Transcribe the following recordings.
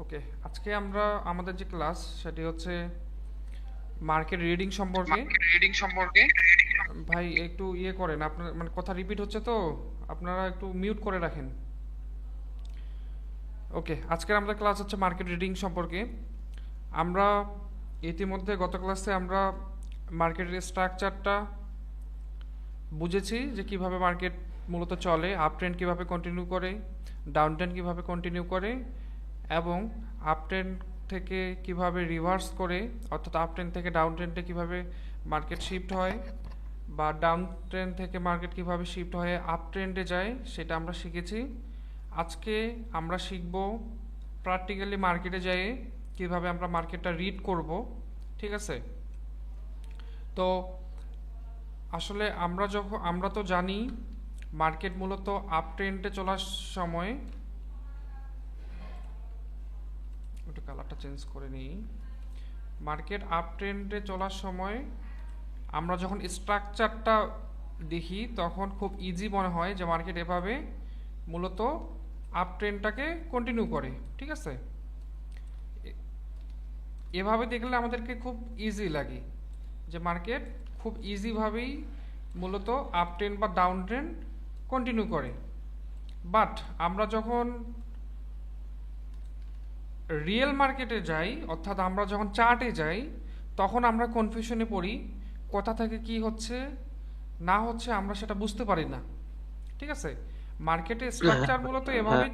ওকে, আজকে আমরা আমাদের যে ক্লাস সেটি হচ্ছে মার্কেট রিডিং সম্পর্কে। ভাই একটু ইয়ে করেন, আপনার মানে কথা রিপিট হচ্ছে তো, আপনারা একটু মিউট করে রাখেন। ওকে, আজকের আমাদের ক্লাস হচ্ছে মার্কেট রিডিং সম্পর্কে। আমরা ইতিমধ্যে গত ক্লাসে আমরা মার্কেটের স্ট্রাকচারটা বুঝেছি, যে কিভাবে মার্কেট মূলত চলে, আপ ট্রেন্ড কীভাবে কন্টিনিউ করে, ডাউন ট্রেন্ড কীভাবে কন্টিনিউ করে, এবং আপ ট্রেন্ড থেকে কিভাবে রিভার্স করে, অর্থাৎ আপ ট্রেন্ড থেকে ডাউন ট্রেন্ডে কিভাবে মার্কেট শিফট হয়, বা ডাউন ট্রেন্ড থেকে মার্কেট কিভাবে শিফট হয়ে আপ ট্রেন্ডে যায়, সেটা আমরা শিখেছি। আজকে আমরা শিখব প্র্যাকটিক্যালি মার্কেটে যেয়ে কিভাবে আমরা মার্কেটটা রিড করব। ঠিক আছে? তো আসলে আমরা তো জানি মার্কেট মূলত আপ ট্রেন্ডে চলার সময়, একটু কালারটা চেঞ্জ করে নিই। মার্কেট আপ ট্রেন্ডে চলার সময় আমরা যখন স্ট্রাকচারটা দেখি তখন খুব ইজি মনে হয় যে মার্কেট এভাবে মূলত আপ ট্রেন্ডটাকে কন্টিনিউ করে। ঠিক আছে? এভাবে দেখলে আমাদেরকে খুব ইজি লাগে যে মার্কেট খুব ইজিভাবেই মূলত আপ ট্রেন্ড বা ডাউন ট্রেন্ড কন্টিনিউ করে। বাট আমরা যখন রিয়েল মার্কেটে যাই, অর্থাৎ আমরা যখন চার্টে যাই, তখন আমরা কনফিউশনে পড়ি, কোথা থেকে কি হচ্ছে না হচ্ছে আমরা সেটা বুঝতে পারি না। ঠিক আছে? মার্কেটের হ্যাঁ, স্ট্রাকচার মূলত হ্যাঁ, এভাবেই।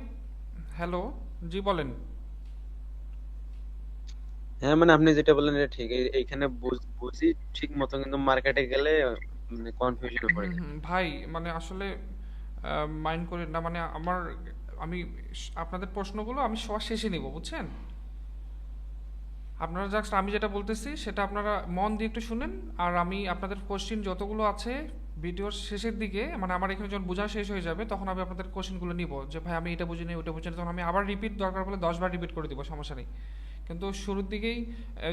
হ্যালো, জি বলেন। হ্যাঁ, মানে আপনি যেটা বললেন এটা ঠিক। এইখানে বুঝি ঠিক মতো, কিন্তু মার্কেটে গেলে মানে কনফিউশনে পড়ে হুম যায়। হুম ভাই, মানে আসলে মাইন্ড করেন না, মানে আমি আপনাদের প্রশ্নগুলো আমি সবার শেষে নিব, বুঝছেন? আপনারা জাস্ট আমি যেটা বলতেছি সেটা আপনারা মন দিয়ে একটু শুনেন। আর আমি আপনাদের কোশ্চিন যতগুলো আছে ভিডিওর শেষের দিকে, মানে আমার এখানে যখন বোঝা শেষ হয়ে যাবে তখন আমি আপনাদের কোশ্চিনগুলো নিব, যে ভাই আমি এটা বুঝিনি ওটা বুঝিনি, তখন আমি আবার রিপিট, দরকার হলে 10 বার রিপিট করে দিব, সমস্যা নেই। কিন্তু শুরুর দিকেই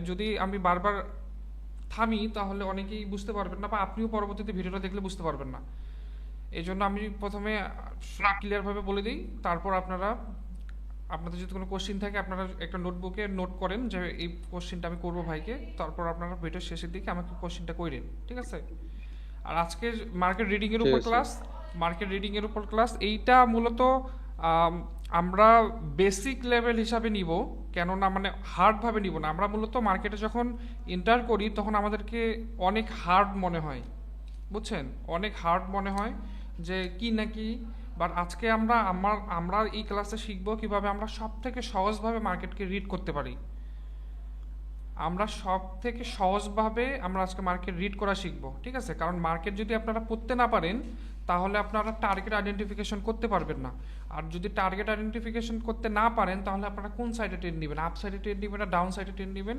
যদি আমি বারবার থামি তাহলে অনেকেই বুঝতে পারবেন না, বা আপনিও পরবর্তীতে ভিডিওটা দেখলে বুঝতে পারবেন না। এই জন্য আমি প্রথমে ক্লিয়ারভাবে বলে দিই, তারপর আপনাদের যদি কোনো কোশ্চিন থাকে আপনারা একটা নোটবুকে নোট করেন যে এই কোশ্চিনটা আমি করবো ভাইকে, তারপর আপনারা ভিডিওর শেষের দিকে আমাকে কোশ্চিনটা করেন। ঠিক আছে? আর আজকের মার্কেট রিডিং এর ঠিক উপর আছে। ক্লাস, এইটা মূলত আম, আমরা বেসিক লেভেল হিসাবে নিব, কেননা মানে হার্ডভাবে নিব না। আমরা মূলত মার্কেটে যখন এন্টার করি তখন আমাদেরকে অনেক হার্ড মনে হয়, বুঝছেন? অনেক হার্ড মনে হয় যে কি না কি। বাট আজকে আমরা এই ক্লাসে শিখবো কিভাবে আমরা সব থেকে সহজভাবে মার্কেটকে রিড করতে পারি। আমরা সব থেকে সহজভাবে আমরা আজকে মার্কেট রিড করা শিখবো। ঠিক আছে? কারণ মার্কেট যদি আপনারা পড়তে না পারেন তাহলে আপনারা টার্গেট আইডেন্টিফিকেশন করতে পারবেন না। আর যদি টার্গেট আইডেন্টিফিকেশন করতে না পারেন তাহলে আপনারা কোন সাইডে ট্রেড নেবেন, আপ সাইডে ট্রেড নেবেন না ডাউন সাইডে ট্রেড নেবেন,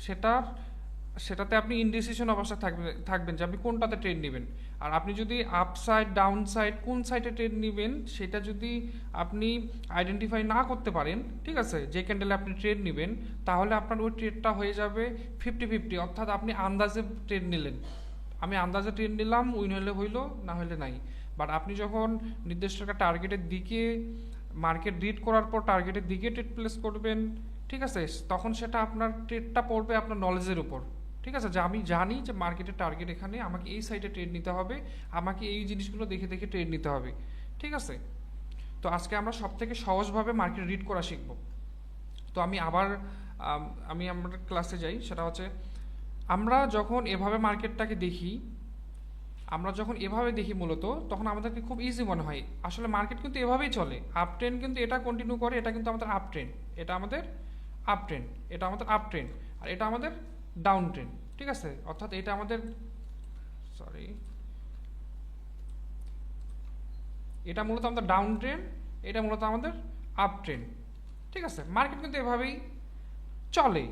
সেটার সেটাতে আপনি ইনডিসিশন অবস্থায় থাকবেন যে আপনি কোনটাতে ট্রেড নেবেন। আর আপনি যদি আপ সাইড ডাউন সাইড কোন সাইডে ট্রেড নেবেন সেটা যদি আপনি আইডেন্টিফাই না করতে পারেন, ঠিক আছে, যে ক্যান্ডেলে আপনি ট্রেড নেবেন, তাহলে আপনার ওই ট্রেডটা হয়ে যাবে 50-50, অর্থাৎ আপনি আন্দাজে ট্রেড নিলেন। আমি আন্দাজে ট্রেড নিলাম, উইন হলে হইলো, না হলে নাই। বাট আপনি যখন নির্দিষ্ট একটা টার্গেটের দিকে মার্কেট রিড করার পর টার্গেটের দিকে ট্রেড প্লেস করবেন, ঠিক আছে, তখন সেটা আপনার ট্রেডটা পড়বে আপনার নলেজের উপর। ঠিক আছে? যে আমি জানি যে মার্কেটের টার্গেট এখানে, আমাকে এই সাইডে ট্রেড নিতে হবে, আমাকে এই জিনিসগুলো দেখে দেখে ট্রেড নিতে হবে। ঠিক আছে? তো আজকে আমরা সব থেকে সহজভাবে মার্কেট রিড করা শিখব। তো আমি আমার ক্লাসে যাই, সেটা হচ্ছে আমরা যখন এভাবে মার্কেটটাকে দেখি, মূলত তখন আমাদেরকে খুব ইজি মনে হয় আসলে মার্কেট কিন্তু এভাবেই চলে, আপ ট্রেন্ড কিন্তু এটা কন্টিনিউ করে, এটা কিন্তু আমাদের আপ ট্রেন্ড, এটা আমাদের আপ ট্রেন্ড, এটা আমাদের আপ ট্রেন্ড, আর এটা আমাদের ডাউন ট্রেন্ড। ঠিক আছে? অর্থাৎ এটা আমাদের, সরি, এটা মূলত আমাদের ডাউন ট্রেন্ড, এটা মূলত আমাদের আপ ট্রেন্ড। ঠিক আছে? মার্কেট কিন্তু এভাবেই চলে,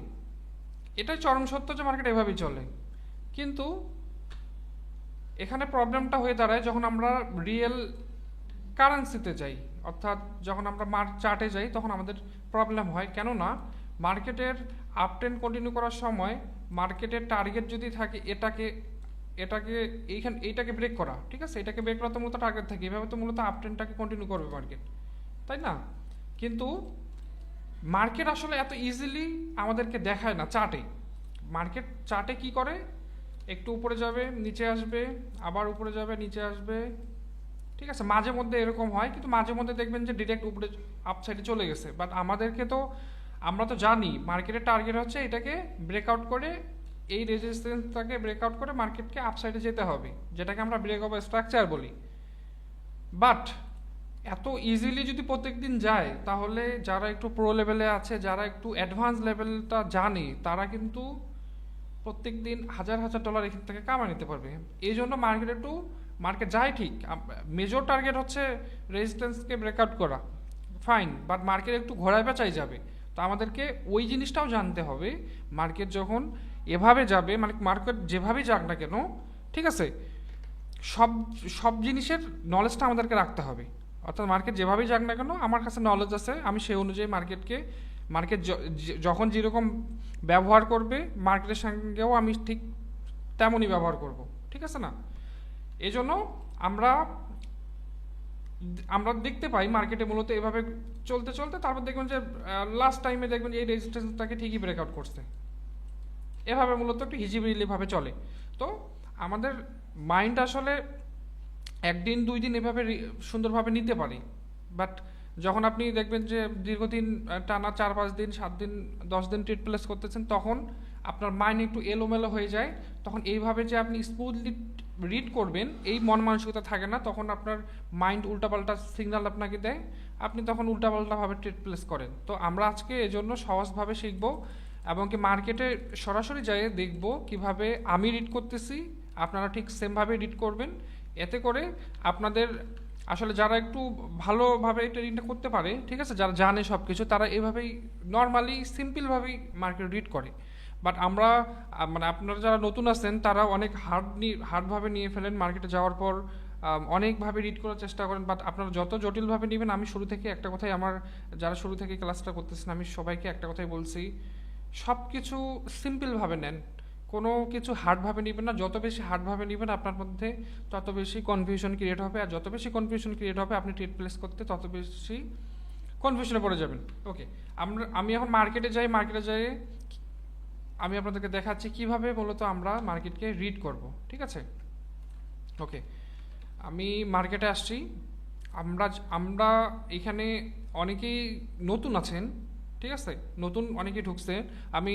এটাই চরম সত্য যে মার্কেট এভাবেই চলে। কিন্তু এখানে প্রবলেমটা হয়ে দাঁড়ায় যখন আমরা রিয়েল কারেন্সিতে যাই, অর্থাৎ যখন আমরা চার্টে যাই তখন আমাদের প্রবলেম হয়। কেননা মার্কেটের আপ ট্রেন্ড কন্টিনিউ করার সময় মার্কেটের টার্গেট যদি থাকে এটাকে এটাকে এইটাকে ব্রেক করা, ঠিক আছে, এটাকে ব্রেক করা তো মূলত টার্গেট থাকে, এভাবে তো মূলত আপ ট্রেন্ডটাকে কন্টিনিউ করবে মার্কেট, তাই না? কিন্তু মার্কেট আসলে এত ইজিলি আমাদেরকে দেখায় না চার্টে। মার্কেট চার্টে কি করে, একটু উপরে যাবে নিচে আসবে, আবার উপরে যাবে নিচে আসবে, ঠিক আছে, মাঝে মধ্যে এরকম হয়, কিন্তু মাঝে মধ্যে দেখবেন যে ডিরেক্ট উপরে আপ সাইডে চলে গেছে। বাট আমাদেরকে তো, আমরা তো জানি মার্কেটের টার্গেট হচ্ছে এটাকে ব্রেকআউট করে, এই রেজিস্ট্যান্সটাকে ব্রেকআউট করে মার্কেটকে আপ সাইডে যেতে হবে, যেটাকে আমরা ব্রেক অফ স্ট্রাকচার বলি। বাট এত ইজিলি যদি প্রত্যেকদিন যায়, তাহলে যারা একটু প্রো লেভেলে আছে, যারা একটু অ্যাডভান্স লেভেলটা জানে, তারা কিন্তু প্রত্যেক দিন হাজার হাজার ডলার এখান থেকে কামাই নিতে পারবে। এই জন্য মার্কেট যায় ঠিক, মেজর টার্গেট হচ্ছে রেজিস্ট্যান্সকে ব্রেকআউট করা, ফাইন, বাট মার্কেট একটু ঘোরায় পেঁচাই যাবে। তো আমাদেরকে ওই জিনিসটাও জানতে হবে, মার্কেট যখন এভাবে যাবে, মানে মার্কেট যেভাবেই যাক না কেন, ঠিক আছে, সব সব জিনিসের নলেজটা আমাদেরকে রাখতে হবে। অর্থাৎ মার্কেট যেভাবেই যাক না কেন, আমার কাছে নলেজ আছে, আমি সেই অনুযায়ী মার্কেট যখন যেরকম ব্যবহার করবে, মার্কেটের সঙ্গেও আমি ঠিক তেমনই ব্যবহার করব, ঠিক আছে না? এই জন্য আমরা আমরা দেখতে পাই মার্কেটে মূলত এভাবে চলতে চলতে তারপর দেখবেন যে লাস্ট টাইমে দেখবেন যে এই রেজিস্ট্যান্সটাকে ঠিকই ব্রেকআউট করছে। এভাবে মূলত একটু হিজিবিজিভাবে চলে। তো আমাদের মাইন্ড আসলে একদিন দুই দিন এভাবে সুন্দরভাবে নিতে পারি, বাট যখন আপনি দেখবেন যে দীর্ঘদিন টানা 4-5 দিন 7 দিন 10 দিন ট্রেড প্লেস করতেছেন, তখন আপনার মাইন্ড একটু এলোমেলো হয়ে যায়। তখন এইভাবে যে আপনি স্মুথলি রিড করবেন এই মন মানসিকতা থাকে না, তখন আপনার মাইন্ড উল্টাপাল্টা সিগন্যাল আপনাকে দেয়, আপনি তখন উল্টাপাল্টাভাবে ট্রেড প্লেস করেন। তো আমরা আজকে এজন্য সহজভাবে শিখব, এবং কি মার্কেটে সরাসরি যাই দেখব কিভাবে আমি রিড করতেছি, আপনারা ঠিক সেমভাবে রিড করবেন। এতে করে আপনাদের আসলে যারা একটু ভালোভাবে ট্রেডিংটা করতে পারে, ঠিক আছে, যারা জানে সব কিছু, তারা এভাবেই নর্মালি সিম্পলভাবেই মার্কেট রিড করে। বাট আমরা মানে আপনারা যারা নতুন আছেন, তারা অনেক হার্ডভাবে নিয়ে ফেলেন মার্কেটে যাওয়ার পর, অনেকভাবে রিড করার চেষ্টা করেন। বাট আপনারা যত জটিলভাবে নেবেন, আমি শুরু থেকে একটা কথাই, আমার যারা শুরু থেকে ক্লাসটা করতেছেন, আমি সবাইকে একটা কথাই বলছি, সব কিছু সিম্পলভাবে নেন, কোনো কিছু হার্ডভাবে নেবেন না। যত বেশি হার্ডভাবে নেবেন, আপনার মধ্যে তত বেশি কনফিউশন ক্রিয়েট হবে, আর যত বেশি কনফিউশন ক্রিয়েট হবে, আপনি ট্রেড প্লেস করতে তত বেশি কনফিউশনে পড়ে যাবেন। ওকে, আমি এখন মার্কেটে যাই আমি আপনাদেরকে দেখাচ্ছি কিভাবে মূলত আমরা মার্কেটকে রিড করব, ঠিক আছে? ওকে, আমি মার্কেটে আসছি। আমরা আমরা এখানে অনেকেই নতুন আছেন, ঠিক আছে, নতুন অনেকেই ঢুকছে। আমি,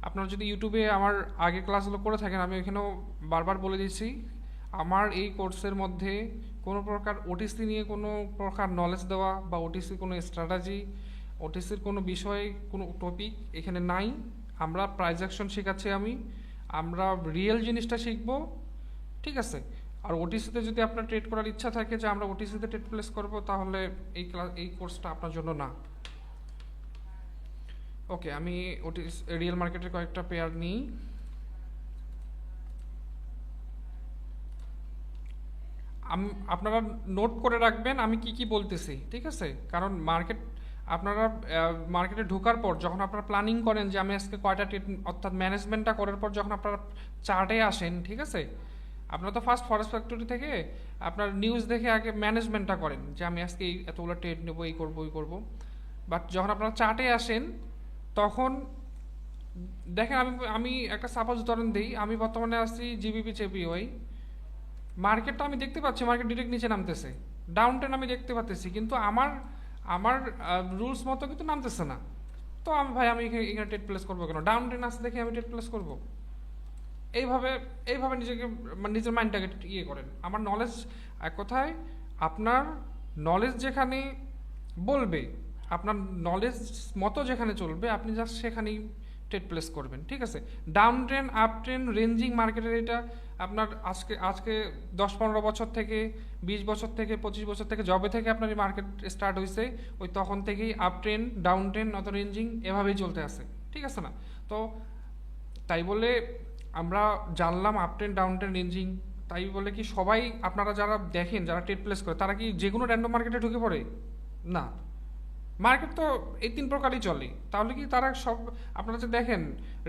আপনারা যদি ইউটিউবে আমার আগের ক্লাসগুলো করে থাকেন, আমি এখানেও বারবার বলে দিচ্ছি, আমার এই কোর্সের মধ্যে কোনো প্রকার ওটিসি নিয়ে কোনো প্রকার নলেজ দেওয়া বা ওটিসির কোনো স্ট্র্যাটেজি, ওটিসির কোনো বিষয়ে কোনো টপিক এখানে নাই। আমরা প্রাইস অ্যাকশন শেখাচ্ছি, আমরা রিয়েল জিনিসটা শিখবো, ঠিক আছে? আর ওটিসিতে যদি আপনার ট্রেড করার ইচ্ছা থাকে যে আমরা ওটিসিতে ট্রেড প্লেস করব, তাহলে এই কোর্সটা আপনার জন্য না। ওকে, আমি রিয়েল মার্কেটের কয়েকটা পেয়ার নিই। আপনারা নোট করে রাখবেন আমি কি কি বলতেছি, ঠিক আছে? কারণ আপনারা মার্কেটে ঢোকার পর যখন আপনারা প্ল্যানিং করেন যে আমি আজকে কয়টা ট্রেড, অর্থাৎ ম্যানেজমেন্টটা করার পর যখন আপনারা চার্টে আসেন, ঠিক আছে, আপনারা তো ফার্স্ট ফরেস্ট ফ্যাক্টরি থেকে আপনার নিউজ দেখে আগে ম্যানেজমেন্টটা করেন যে আমি আজকে এতগুলো ট্রেড নেবো, এই করবো ওই করবো। বাট যখন আপনারা চার্টে আসেন, তখন দেখেন, আমি একটা সাপোজ উদাহরণ দিই। আমি বর্তমানে আসছি জিবিপি চেপিওয়াই, মার্কেটটা আমি দেখতে পাচ্ছি মার্কেট ডিরেক্ট নিচে নামতেছে, ডাউন ট্রেন আমি দেখতে পাচ্ছি, কিন্তু আমার আমার রুলস মতো কিন্তু নামতেছে না। তো আমি এখানে ট্রেড প্লেস করবো কেন? ডাউন ট্রেন আসতে দেখে আমি ট্রেড প্লেস করবো? এইভাবে এইভাবে নিজেকে, মানে নিজের মাইন্ডটাকে করেন। আমার নলেজ, এক কথায় আপনার নলেজ যেখানে বলবে, আপনার নলেজ মতো যেখানে চলবে, আপনি জাস্ট সেখানেই ট্রেড প্লেস করবেন, ঠিক আছে? Down train, up train, ranging মার্কেটের এটা আপনার আজকে 10-15 বছর থেকে, 20 বছর থেকে, 25 বছর থেকে, যবে থেকে আপনার এই মার্কেট স্টার্ট হয়েছে, ওই তখন থেকেই আপ ট্রেন, ডাউন ট্রেন, অত রেঞ্জিং এভাবেই চলতে আছে, ঠিক আছে না? তো তাই বলে আমরা জানলাম up train, down train, ranging, তাই বলে কি সবাই, আপনারা যারা দেখেন যারা ট্রেড প্লেস করে, তারা কি যে কোনো র্যান্ডম মার্কেটে ঢুকে পড়ে? না, মার্কেট তো এই 3 প্রকারই চলে। তাহলে কি তারা সব, আপনারা যে দেখেন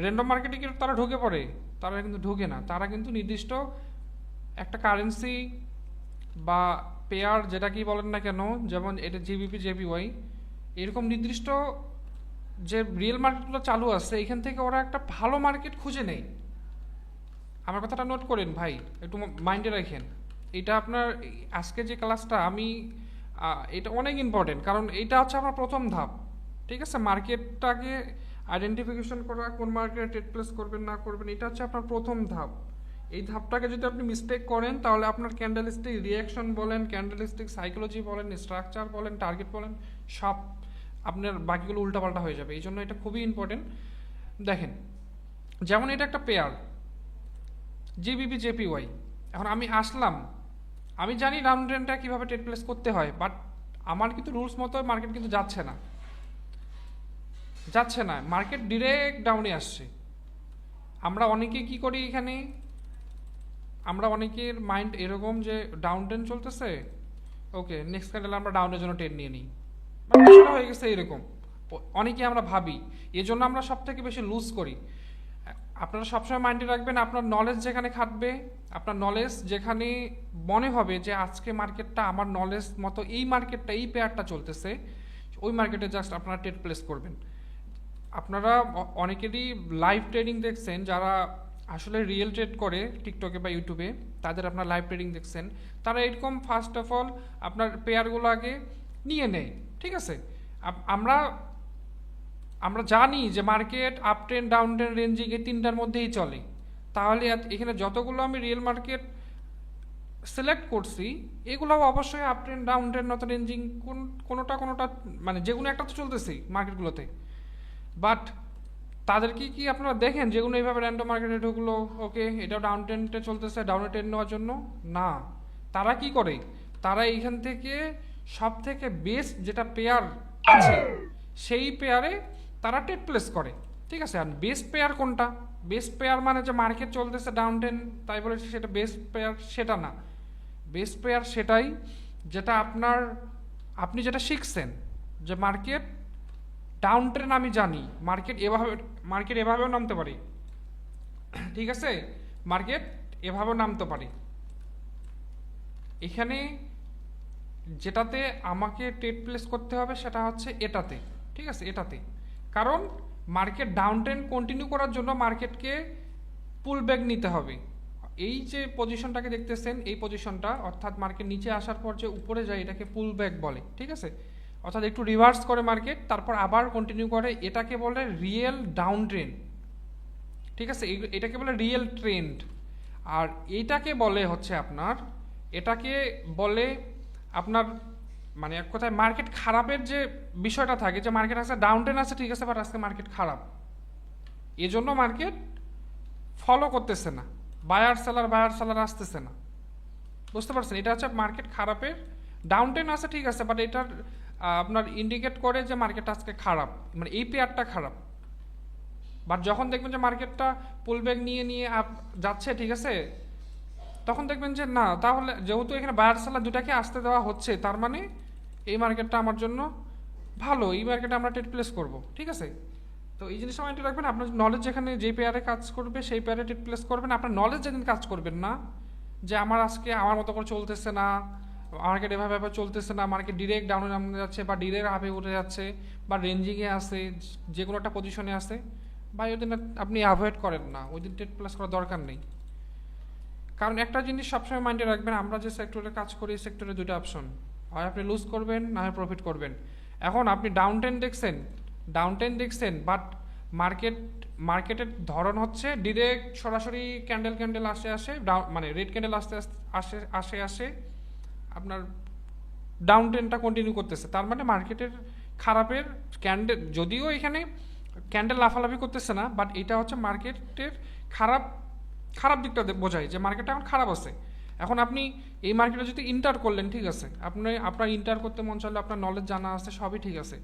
র্যান্ডম মার্কেটে কি তারা ঢুকে পড়ে? তারা কিন্তু ঢুকে না। তারা কিন্তু নির্দিষ্ট একটা কারেন্সি বা পেয়ার, যেটা কি বলেন না কেন, যেমন এটা জিবিপি জেপিওয়াই, এরকম নির্দিষ্ট যে রিয়েল মার্কেটগুলো চালু আছে এখান থেকে ওরা একটা ভালো মার্কেট খুঁজে নেয়। আমার কথাটা নোট করেন ভাই, একটু মাইন্ডে রাখেন। এটা আপনার আজকে যে ক্লাসটা আমি এটা অনেক ইম্পর্টেন্ট, কারণ এটা হচ্ছে আমার প্রথম ধাপ। ঠিক আছে, মার্কেটটাকে আইডেন্টিফিকেশন করা, কোন মার্কেটে ট্রেড প্লেস করবেন না করবেন, এটা হচ্ছে আপনার প্রথম ধাপ। এই ধাপটাকে যদি আপনি মিস্টেক করেন তাহলে আপনার ক্যান্ডেলস্টিক রিয়াকশন বলেন, ক্যান্ডেলস্টিক সাইকোলজি বলেন, স্ট্রাকচার বলেন, টার্গেট বলেন, সব আপনার বাকিগুলো উল্টাপাল্টা হয়ে যাবে। এই জন্য এটা খুবই ইম্পর্টেন্ট। দেখেন, যেমন এটা একটা পেয়ার জিবিপি জেপিওয়াই। এখন আমি আসলাম, আমি জানি ডাউন ট্রেন্ডটা কীভাবে ট্রেড প্লেস করতে হয়, বাট আমার কিন্তু রুলস মতো মার্কেট কিন্তু যাচ্ছে না, মার্কেট ডিরেক্ট ডাউনে আসছে। আমরা অনেকে কি করি এখানে, আমরা অনেকের মাইন্ড এরকম যে ডাউন ট্রেন্ড চলতেছে, ওকে নেক্সট ক্যান্ডেল আমরা ডাউনের জন্য ট্রেড নিয়ে নিই, মানে বিষয়টা হয়ে গেছে এরকম। অনেকে আমরা ভাবি, এজন্য আমরা সব থেকে বেশি লুজ করি। আপনারা সবসময় মাইন্ডে রাখবেন, আপনার নলেজ যেখানে খাটবে, আপনার নলেজ যেখানে মনে হবে যে আজকে মার্কেটটা আমার নলেজ মতো এই মার্কেটটা এই পেয়ারটা চলতেছে, ওই মার্কেটে জাস্ট আপনারা ট্রেড প্লেস করবেন। আপনারা অনেকেরই লাইভ ট্রেডিং দেখছেন, যারা আসলে রিয়েল ট্রেড করে টিকটকে বা ইউটিউবে, তাদের আপনার লাইভ ট্রেডিং দেখছেন, তারা এরকম ফার্স্ট অফ অল আপনার পেয়ারগুলো আগে নিয়ে নেয়। ঠিক আছে, আমরা আমরা জানি যে market up trend down trend ranging এই তিনটার মধ্যেই চলে। তাহলে এখানে যতগুলো আমি রিয়েল মার্কেট সিলেক্ট করছি এগুলোও অবশ্যই আপ ট্রেন্ড ডাউন ট্রেন্ড নত রেঞ্জিং কোনোটা মানে যে কোনো একটা তো চলতেছেই মার্কেটগুলোতে। বাট তাদেরকে কি আপনারা দেখেন যেগুলো এইভাবে র্যান্ডম মার্কেটে ঢুকলো, ওকে এটাও ডাউন ট্রেন্ডে চলতেছে, ডাউনে ট্রেন্ড নেওয়ার জন্য না, তারা কি করে, তারা এইখান থেকে সব থেকে বেস্ট যেটা পেয়ার আছে সেই পেয়ারে তারা ট্রেড প্লেস করে। ঠিক আছে, আর বেস্ট পেয়ার কোনটা, বেস্ট পেয়ার মানে যে মার্কেট চলতেছে ডাউন ট্রেন্ড তাই বলে সেটা বেস্ট পেয়ার সেটা না। বেস্ট পেয়ার সেটাই যেটা আপনি যেটা শিখছেন যে মার্কেট ডাউন ট্রেন্ড, আমি জানি মার্কেট এভাবেও নামতে পারে। ঠিক আছে, মার্কেট এভাবেও নামতে পারে। এখানে যেটাতে আমাকে ট্রেড প্লেস করতে হবে সেটা হচ্ছে এটাতে। ঠিক আছে, এটাতে, কারণ মার্কেট ডাউন ট্রেন্ড কন্টিনিউ করার জন্য মার্কেটকে পুল ব্যাক নিতে হবে। এই যে পজিশনটাকে দেখতেছেন, এই পজিশনটা অর্থাৎ মার্কেট নিচে আসার পর যে উপরে যায় এটাকে পুল ব্যাক বলে। ঠিক আছে, অর্থাৎ একটু রিভার্স করে মার্কেট, তারপর আবার কন্টিনিউ করে, এটাকে বলে রিয়েল ডাউন ট্রেন্ড। ঠিক আছে, এটাকে বলে রিয়েল ট্রেন্ড। আর এইটাকে বলে হচ্ছে এটাকে বলে আপনার মানে এক কথায় মার্কেট খারাপের যে বিষয়টা থাকে, যে মার্কেট আছে ডাউন ট্রেন্ড আছে ঠিক আছে, বাট আজকে মার্কেট খারাপ, এজন্য মার্কেট ফলো করতেছে না, বায়ার সেলার আসতেছে না। বুঝতে পারছেন, এটা হচ্ছে মার্কেট খারাপের, ডাউন ট্রেন্ড আছে ঠিক আছে, বাট এটার আপনার ইন্ডিকেট করে যে মার্কেট আজকে খারাপ, মানে এই পেয়ারটা খারাপ। বাট যখন দেখবেন যে মার্কেটটা পুলব্যাক নিয়ে যাচ্ছে ঠিক আছে, তখন দেখবেন যে না, তাহলে যেহেতু এখানে বায়ার সেলার দুটাকে আসতে দেওয়া হচ্ছে, তার মানে এই মার্কেটটা আমার জন্য ভালো, এই মার্কেটে আমরা ট্রেড প্লেস করব। ঠিক আছে, তো এই জিনিসটা মাইন্ডে রাখবেন, আপনার নলেজ যেখানে যে পেয়ারে কাজ করবে সেই পেয়ারে ট্রেড প্লেস করবেন। আপনার নলেজ যেদিন কাজ করবেন না যে আমার আজকে আমার মতো করে চলতেছে না, মার্কেট এভাবে চলতেছে না, মার্কেট ডিরেক্ট ডাউনে নামতে যাচ্ছে বা ডিরেক্ট আপে উঠে যাচ্ছে বা রেঞ্জিংয়ে আছে, যে কোনো একটা পজিশনে আছে, বা ওই দিন আপনি অ্যাভয়েড করেন না, ওই দিন ট্রেড প্লেস করার দরকার নেই। কারণ একটা জিনিস সবসময় মাইন্ডে রাখবেন, আমরা যে সেক্টরে কাজ করি এই সেক্টরে দুটো অপশন, হয় আপনি লুজ করবেন না হয় প্রফিট করবেন। এখন আপনি ডাউন ট্রেন্ড দেখছেন, বাট মার্কেটের ধরন হচ্ছে ডিরেক্ট সরাসরি ক্যান্ডেল আসে মানে রেড ক্যান্ডেল আসে আপনার ডাউন ট্রেন্ডটা কন্টিনিউ করতেছে, তার মানে মার্কেটের খারাপের ক্যান্ডেল, যদিও এখানে ক্যান্ডেল লাফালাফি করতেছে না, বাট এটা হচ্ছে মার্কেটের খারাপ দিকটা বোঝায় যে মার্কেটটা এখন খারাপ আছে। এখন আপনি এই মার্কেটে যদি ইন্টার করলেন ঠিক আছে, আপনার ইন্টার করতে মন চাইলে, আপনার নলেজ জানা আছে, সবই ঠিক আছে,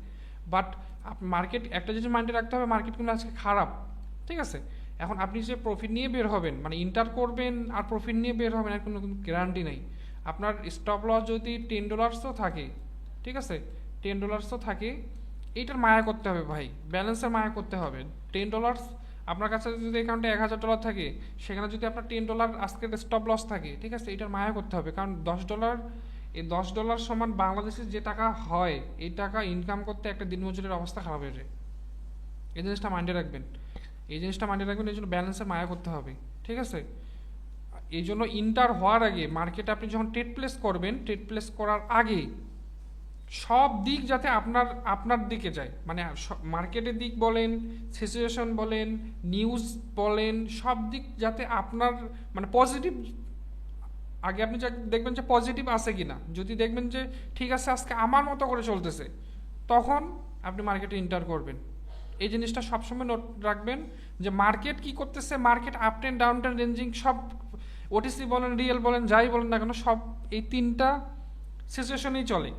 বাট মার্কেট একটা জিনিস মাইন্ডে রাখতে হবে, মার্কেট কিন্তু আজকে খারাপ। ঠিক আছে, এখন আপনি যে প্রফিট নিয়ে বের হবেন, মানে ইন্টার করবেন আর প্রফিট নিয়ে বের হবেন, এর কোনো গ্যারান্টি নেই। আপনার স্টপ লস যদি $10 থাকে, ঠিক আছে, $10 থাকে, এইটার মায়া করতে হবে ভাই, ব্যালেন্সের মায়া করতে হবে। $10 আপনার কাছে যদি অ্যাকাউন্টে $1000 থাকে, সেখানে যদি আপনার $10 আজকের স্টপ লস থাকে, ঠিক আছে, এটার মায়া করতে হবে। কারণ $10, এই $10 সমান বাংলাদেশের যে টাকা হয়, এই টাকা ইনকাম করতে একটা দিনমজুরের অবস্থা খারাপ হয়ে যায়। এই জিনিসটা মাইন্ডে রাখবেন, এই জিনিসটা মাইন্ডে রাখবেন। এই জন্য ব্যালেন্সের মায়া করতে হবে, ঠিক আছে? এই জন্য ইন্টার হওয়ার আগে মার্কেটে আপনি যখন ট্রেড প্লেস করবেন, ট্রেড প্লেস করার আগে সব দিক যাতে আপনার আপনার দিকে যায়, মানে মার্কেটের দিক বলেন, সিচুয়েশন বলেন, নিউজ বলেন, সব দিক যাতে আপনার মানে পজিটিভ, আগে আপনি দেখবেন যে পজিটিভ আছে কিনা। যদি দেখবেন যে ঠিক আছে আজকে আমার মতো করে চলতেছে, তখন আপনি মার্কেটে এন্টার করবেন। এই জিনিসটা সবসময় নোট রাখবেন যে মার্কেট কি করতেছে, market up trend, down trend, ranging, সব ওটিসি বলেন, রিয়েল বলেন, যাই বলেন না কেন, সব এই তিনটা সিচুয়েশনেই চলে।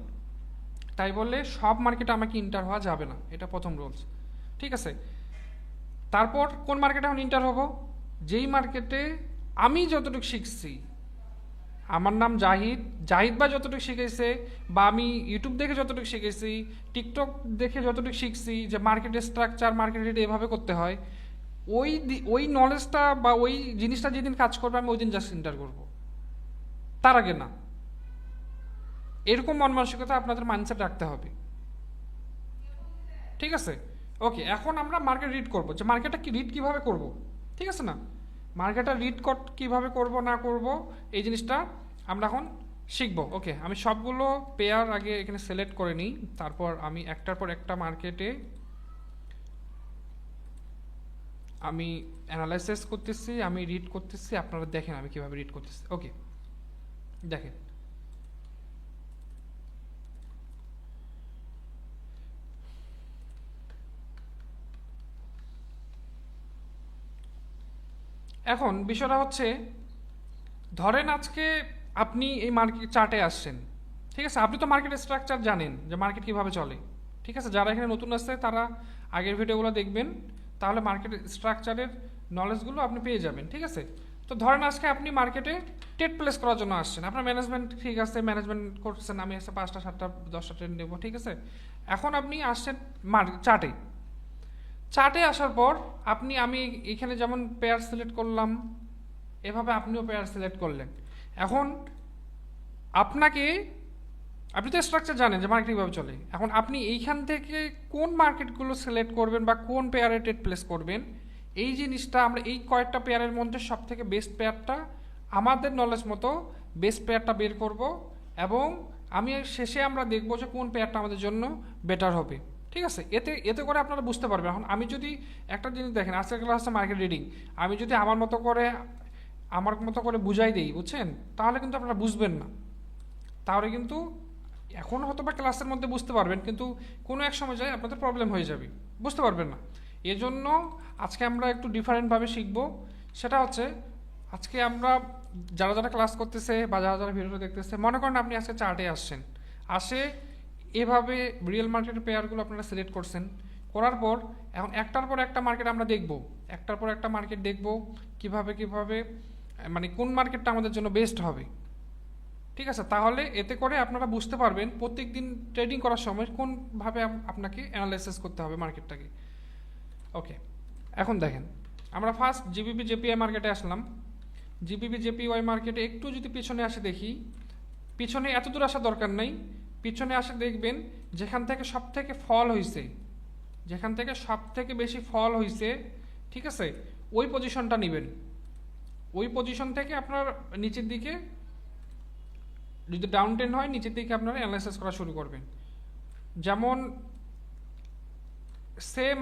তাই বললে সব মার্কেটে আমাকে ইন্টার হওয়া যাবে না, এটা প্রথম রুলস, ঠিক আছে? তারপর কোন মার্কেটে এখন ইন্টার হব? যেই মার্কেটে আমি যতটুকু শিখছি, আমার নাম জাহিদ, জাহিদ ভাই যতটুকু শিখেছে, বা আমি ইউটিউব দেখে যতটুকু শিখেছি, টিকটক দেখে যতটুকু শিখছি যে মার্কেটের স্ট্রাকচার, মার্কেট এভাবে করতে হয়, ওই নলেজটা বা ওই জিনিসটা যেদিন কাজ করবে আমি ওই দিন জাস্ট এন্টার করবো, তার আগে না। এরকম মন মানসিকতা আপনাদের মাইন্ডসেট রাখতে হবে, ঠিক আছে? ওকে, এখন আমরা মার্কেট রিড করব, যে মার্কেটটা কি রিড কিভাবে করব, ঠিক আছে না? মার্কেটটা রিড কিভাবে করব না করব, এই জিনিসটা আমরা এখন শিখব। ওকে, আমি সবগুলো পেয়ার আগে এখানে সিলেক্ট করে নিই, তারপর আমি একটার পর একটা মার্কেটে আমি অ্যানালাইসিস করতেছি, আমি রিড করতেছি, আপনারা দেখেন আমি কিভাবে রিড করতেছি। ওকে, দেখেন এখন বিষয়টা হচ্ছে, ধরেন আজকে আপনি এই মার্কেট চার্টে আসছেন, ঠিক আছে? আপনি তো মার্কেটের স্ট্রাকচার জানেন যে মার্কেট কিভাবে চলে, ঠিক আছে? যারা এখানে নতুন আসছে তারা আগের ভিডিওগুলো দেখবেন, তাহলে মার্কেট স্ট্রাকচারের নলেজগুলো আপনি পেয়ে যাবেন, ঠিক আছে? তো ধরেন আজকে আপনি মার্কেটে ট্রেড প্লেস করার জন্য আসছেন, আপনার ম্যানেজমেন্ট ঠিক আছে, ম্যানেজমেন্ট করছেন, আমি এসে 5টা 7টা 10টা ট্রেড নেবো, ঠিক আছে? এখন আপনি আসছেন চার্টে, চার্টে আসার পর আমি এখানে যেমন পেয়ার সিলেক্ট করলাম, এভাবে আপনিও পেয়ার সিলেক্ট করলেন। এখন আপনি তো স্ট্রাকচার জানেন যে মার্কেট কীভাবে চলে। এখন আপনি এইখান থেকে কোন মার্কেটগুলো সিলেক্ট করবেন বা কোন পেয়ারে ট্রেড প্লেস করবেন, এই জিনিসটা আমরা এই কয়েকটা পেয়ারের মধ্যে সব থেকে বেস্ট পেয়ারটা, আমাদের নলেজ মতো বেস্ট পেয়ারটা বের করব, এবং শেষে আমরা দেখব যে কোন পেয়ারটা আমাদের জন্য বেটার হবে, ঠিক আছে? এতে এতে করে আপনারা বুঝতে পারবেন। এখন আমি যদি একটা জিনিস দেখেন, আজকের ক্লাস হচ্ছে মার্কেট রিডিং, আমি যদি আমার মতো করে বুঝাই দিই, বুঝছেন, তাহলে কিন্তু আপনারা বুঝবেন না। তাহলে কিন্তু এখন হয়তো বা ক্লাসের মধ্যে বুঝতে পারবেন, কিন্তু কোনো এক সময় যায় আপনাদের প্রবলেম হয়ে যাবে, বুঝতে পারবেন না। এজন্য আজকে আমরা একটু ডিফারেন্টভাবে শিখব। সেটা হচ্ছে, আজকে আমরা যারা যারা ক্লাস করতেছে বা যারা যারা ভিডিও দেখতেছে, মনে করেন আপনি আজকে চার্টে আসছেন, এভাবে রিয়েল মার্কেটের পেয়ারগুলো আপনারা সিলেক্ট করছেন, করার পর এখন একটার পর একটা মার্কেট আমরা দেখব, একটার পর একটা মার্কেট দেখব কিভাবে মানে কোন মার্কেটটা আমাদের জন্য বেস্ট হবে, ঠিক আছে? তাহলে এতে করে আপনারা বুঝতে পারবেন প্রত্যেক দিন ট্রেডিং করার সময় কোনভাবে আপনাকে অ্যানালাইসিস করতে হবে মার্কেটটাকে। ওকে, এখন দেখেন আমরা ফার্স্ট জিবিপি জেপিআই মার্কেটে আসলাম। জিবিপি জেপিওয়াই মার্কেটে একটু যদি পিছনে আসে দেখি, পিছনে এত দূর আসার দরকার নাই, পিছনে আসে দেখবেন যেখান থেকে সব থেকে বেশি ফল হয়েছে, ঠিক আছে, ওই পজিশনটা নেবেন। ওই পজিশন থেকে আপনার নিচের দিকে যদি ডাউন ট্রেন্ড হয়, নিচের দিকে আপনারা অ্যানালাইসিস করা শুরু করবেন। যেমন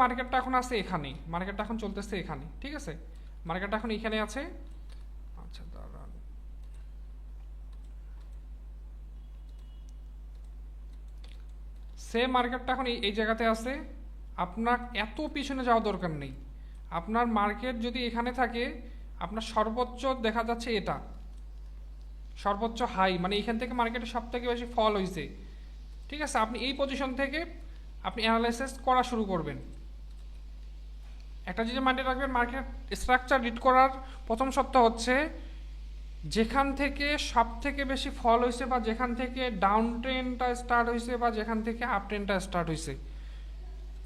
মার্কেটটা এখন আছে এখানে, মার্কেটটা এখন চলতেছে এখানে, ঠিক আছে? মার্কেটটা এখন এখানে আছে। আচ্ছা দাঁড়ান, মার্কেটটা এখন এই জায়গাতে আছে। আপনার এত পিছনে যাওয়া দরকার নেই। আপনার মার্কেট যদি এখানে থাকে, আপনার সর্বোচ্চ দেখা যাচ্ছে এটা সর্বোচ্চ হাই, মানে এখান থেকে মার্কেটে সব থেকে বেশি ফল হয়েছে, ঠিক আছে? আপনি এই পজিশন থেকে আপনি অ্যানালাইসিস করা শুরু করবেন। একটা জিনিস মাইন্ডে রাখবেন, মার্কেট স্ট্রাকচার রিড করার প্রথম শর্ত হচ্ছে যেখান থেকে সব থেকে বেশি ফল হয়েছে, বা যেখান থেকে ডাউন ট্রেন্ডটা স্টার্ট হয়েছে, বা যেখান থেকে আপ ট্রেন্ডটা স্টার্ট হয়েছে,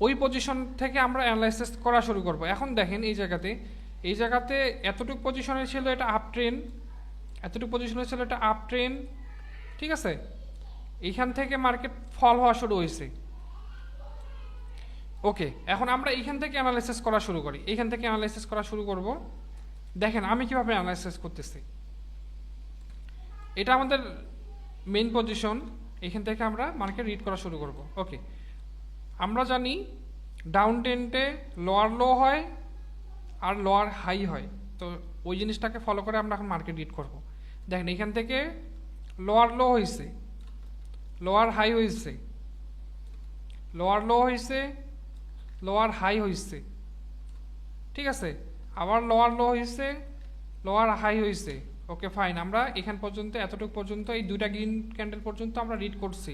ওই পজিশন থেকে আমরা অ্যানালাইসিস করা শুরু করব। এখন দেখেন এই জায়গাতে এতটুকু পজিশনে ছিল এটা আপ ট্রেন্ড, এতটুকু পজিশনে ছিল এটা আপ ট্রেন্ড, ঠিক আছে? এইখান থেকে মার্কেট ফল হওয়া শুরু হয়েছে। ওকে, এখন আমরা এইখান থেকে অ্যানালাইসিস করা শুরু করি, এইখান থেকে অ্যানালাইসিস করা শুরু করব। দেখেন আমি কিভাবে অ্যানালাইসিস করতেছি। এটা আমাদের মেইন পজিশন, এখান থেকে আমরা মার্কেট রিড করা শুরু করব। ওকে, আমরা জানি ডাউন ট্রেন্ডে লোয়ার লো হয় আর লোয়ার হাই হয়, তো ওই জিনিসটাকে ফলো করে আমরা এখন মার্কেট রিড করব। দেখেন এখান থেকে লোয়ার লো হয়েছে, লোয়ার হাই হয়েছে, লোয়ার লো হয়েছে, লোয়ার হাই হয়েছে, ঠিক আছে, আবার লোয়ার লো হয়েছে, লোয়ার হাই হয়েছে। ওকে ফাইন, আমরা এখান পর্যন্ত এতটুকু পর্যন্ত এই দুইটা গ্রিন ক্যান্ডেল পর্যন্ত আমরা রিড করছি।